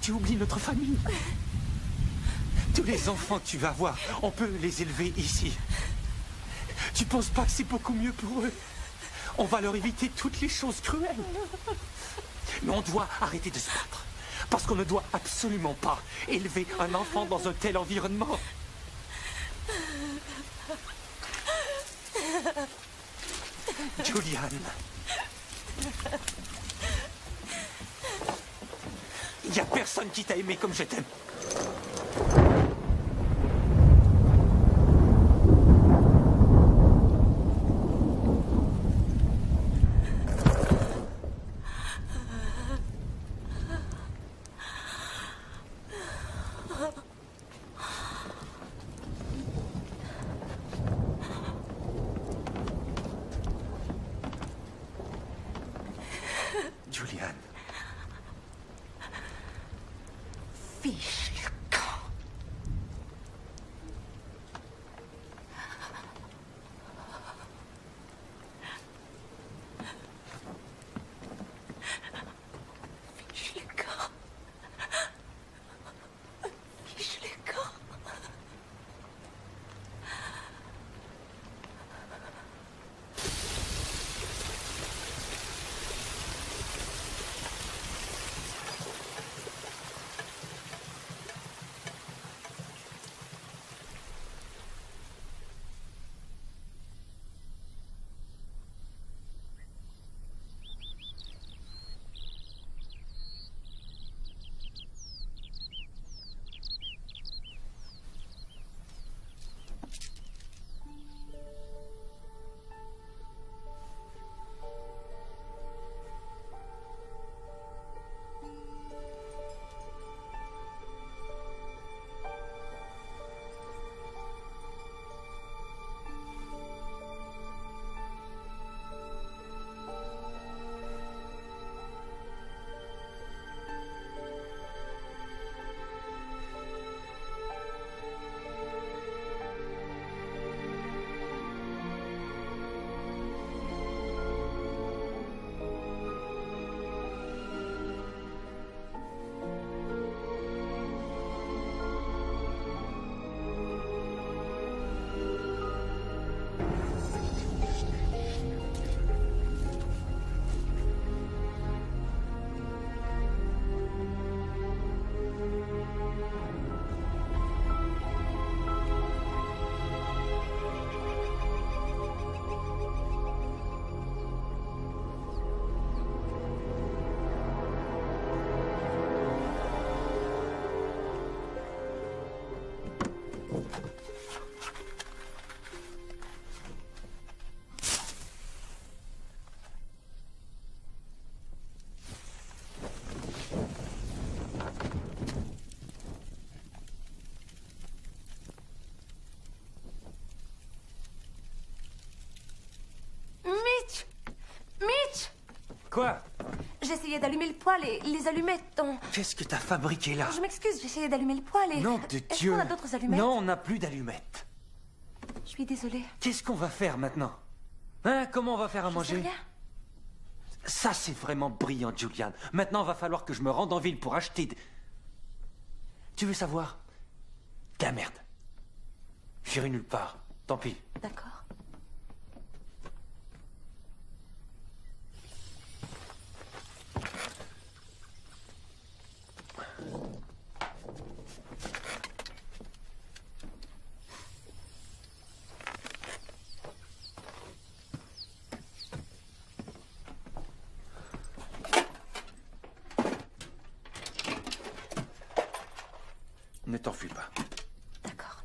Tu oublies notre famille. Tous les enfants que tu vas avoir, on peut les élever ici. Tu penses pas que c'est beaucoup mieux pour eux? On va leur éviter toutes les choses cruelles. Mais on doit arrêter de se battre. Parce qu'on ne doit absolument pas élever un enfant dans un tel environnement. Julian. Il n'y a personne qui t'a aimé comme je t'aime. Julian. Fiche le camp. Quoi? J'essayais d'allumer le poêle et les allumettes ont... Qu'est-ce que t'as fabriqué là? Je m'excuse, j'essayais d'allumer le poêle et... Nom de Est-ce Dieu! qu'on a d'autres allumettes? Non, on n'a plus d'allumettes. Je suis désolée. Qu'est-ce qu'on va faire maintenant? Hein? Comment on va faire à Je sais manger? rien. Ça, c'est vraiment brillant, Julian. Maintenant, va falloir que je me rende en ville pour acheter... Tu veux savoir? De la merde. J'irai nulle part. Tant pis. D'accord. Ne t'enfuis pas. D'accord.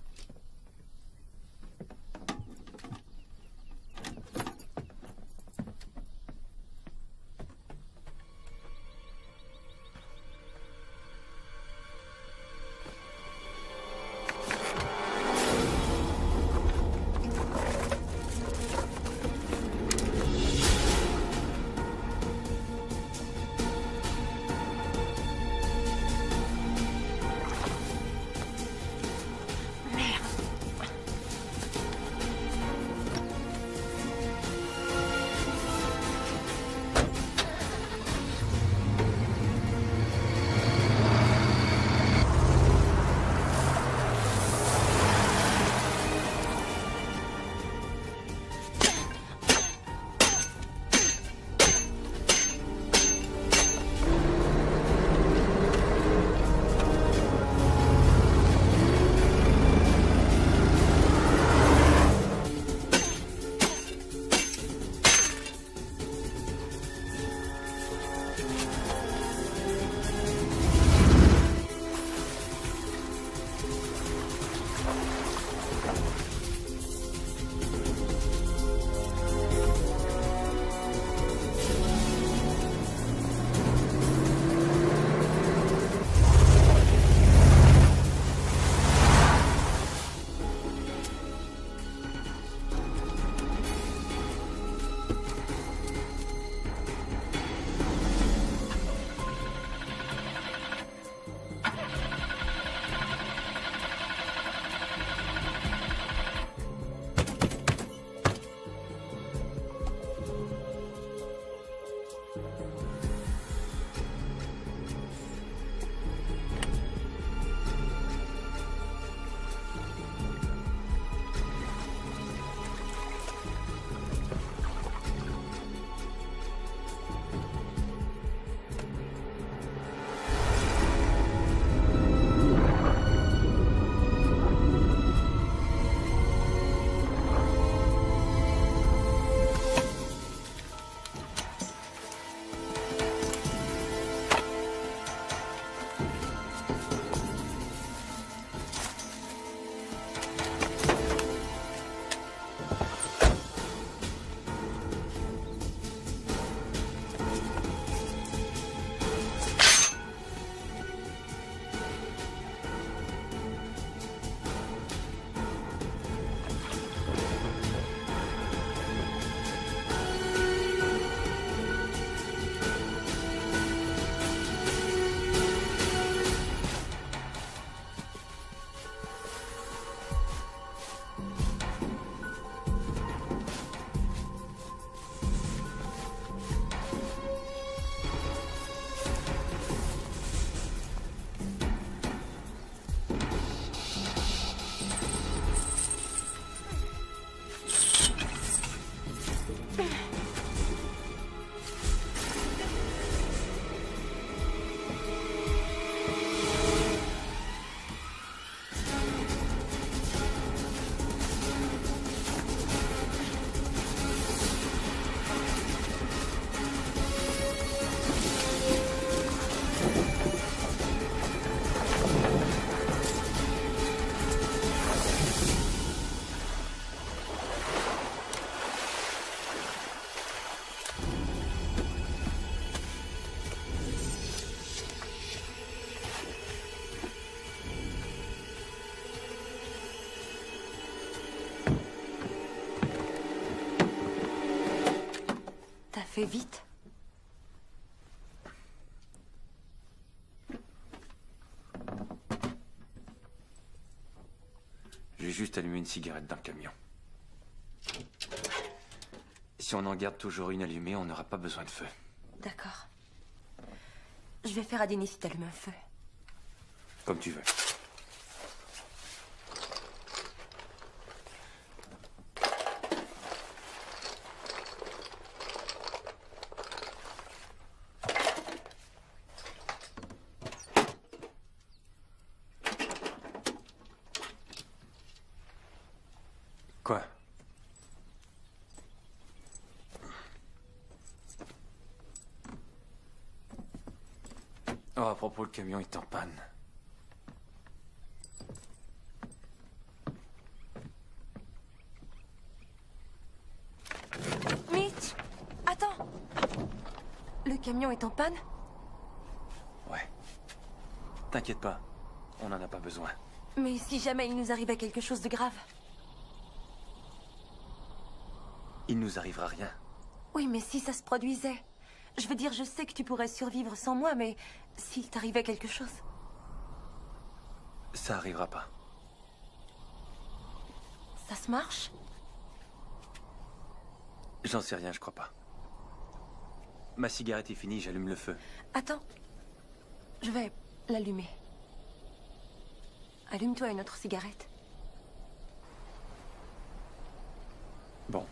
Fais vite. vais juste allumer une cigarette dans le camion. Si on en garde toujours une allumée, on n'aura pas besoin de feu. D'accord. Je vais faire à Denis si t'allumes un feu. Comme tu veux. Quoi? Oh, à propos, le camion est en panne. Mitch! Attends! Le camion est en panne? Ouais. T'inquiète pas, on n'en a pas besoin. Mais si jamais il nous arrivait quelque chose de grave? Il nous arrivera rien. Oui, mais si ça se produisait... Je veux dire, je sais que tu pourrais survivre sans moi, mais s'il t'arrivait quelque chose... Ça arrivera pas. Ça se marche? J'en sais rien, je crois pas. Ma cigarette est finie, j'allume le feu. Attends. Je vais l'allumer. Allume-toi une autre cigarette. Bon.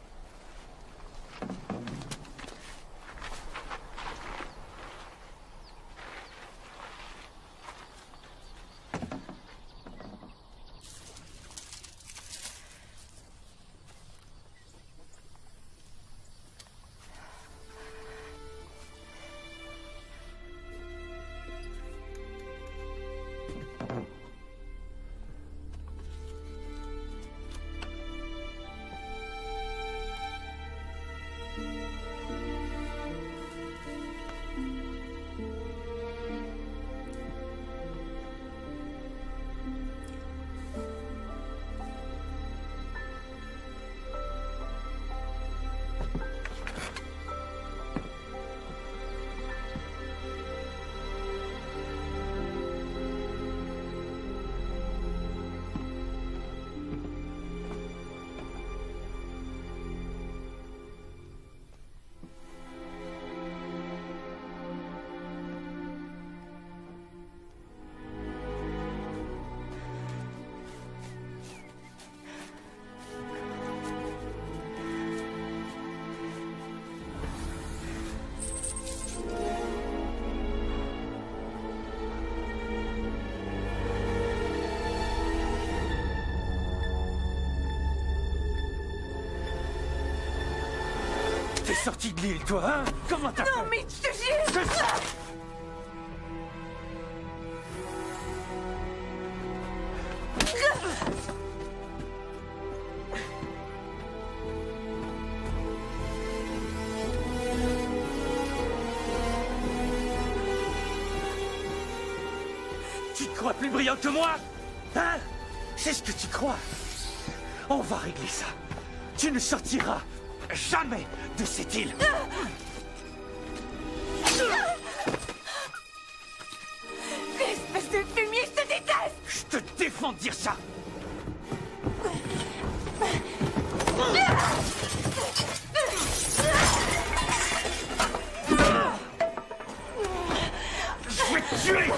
T'es sorti de l'île, toi, hein? Comment t'as fait? Non, mais je te jure! C'est ça! Tu te crois plus brillant que moi? Hein? C'est ce que tu crois? On va régler ça. Tu ne sortiras jamais de cette île. Espèce de fumier, je te déteste! Je te défends de dire ça. Je vais te tuer.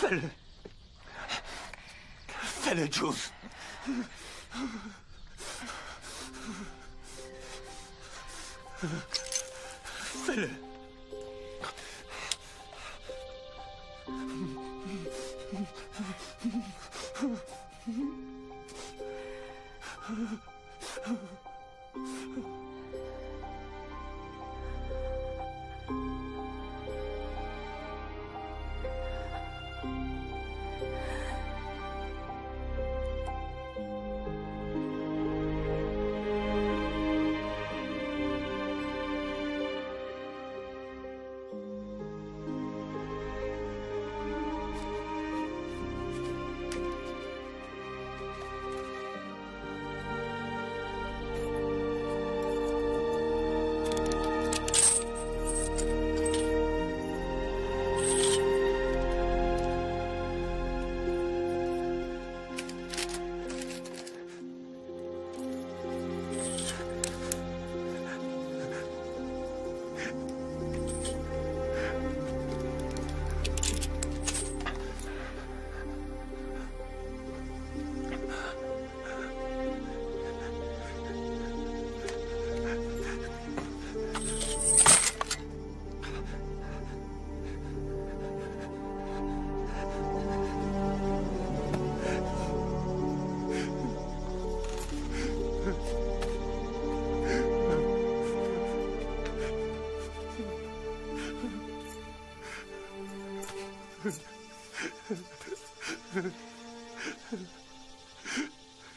Fais-le. Fais-le, Jules. Fais-le.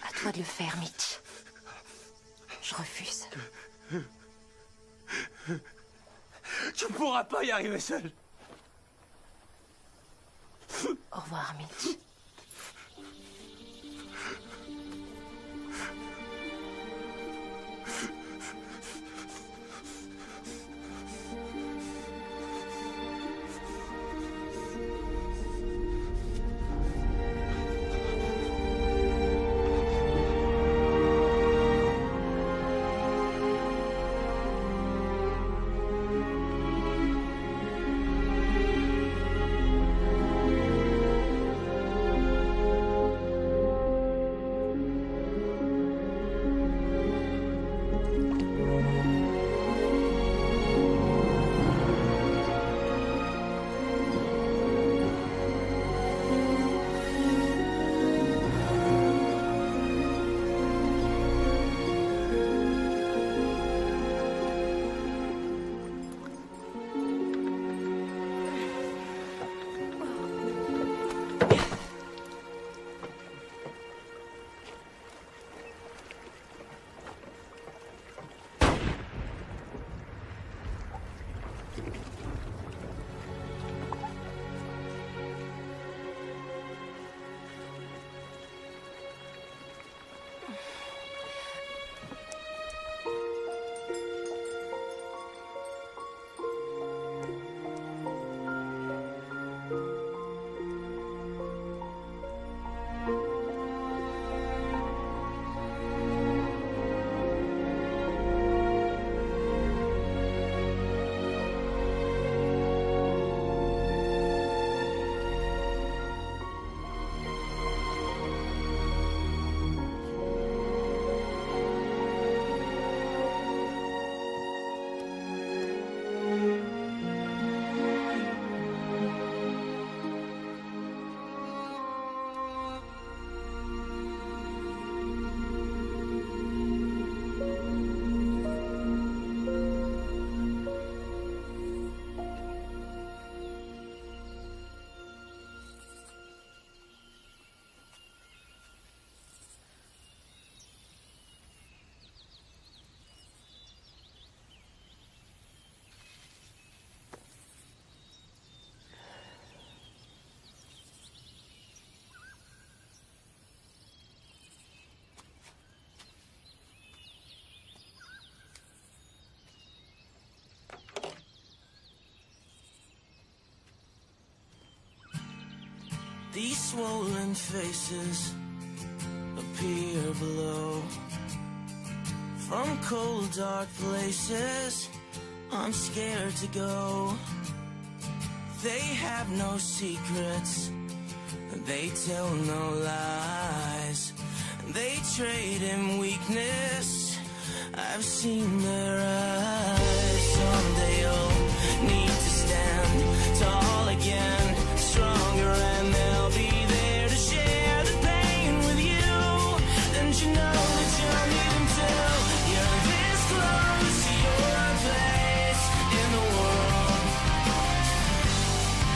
À toi de le faire, Mitch. Je refuse. Tu ne pourras pas y arriver seul. Au revoir, Mitch. These swollen faces appear below. From cold, dark places, I'm scared to go. They have no secrets, They tell no lies. They trade in weakness. I've seen their eyes. Someday you'll need to stand tall again, stronger, and they'll be there to share the pain with you. And you know that you'll need them too. You're this close to your place in the world.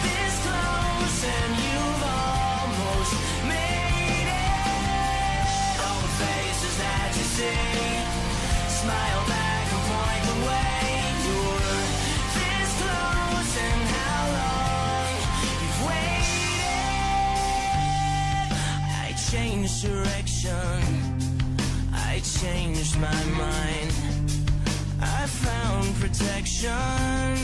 This close and you've almost made it. All the faces that you see, smile back and point the way. You're this close and how long you've waited. I changed direction, I changed my mind. I found protection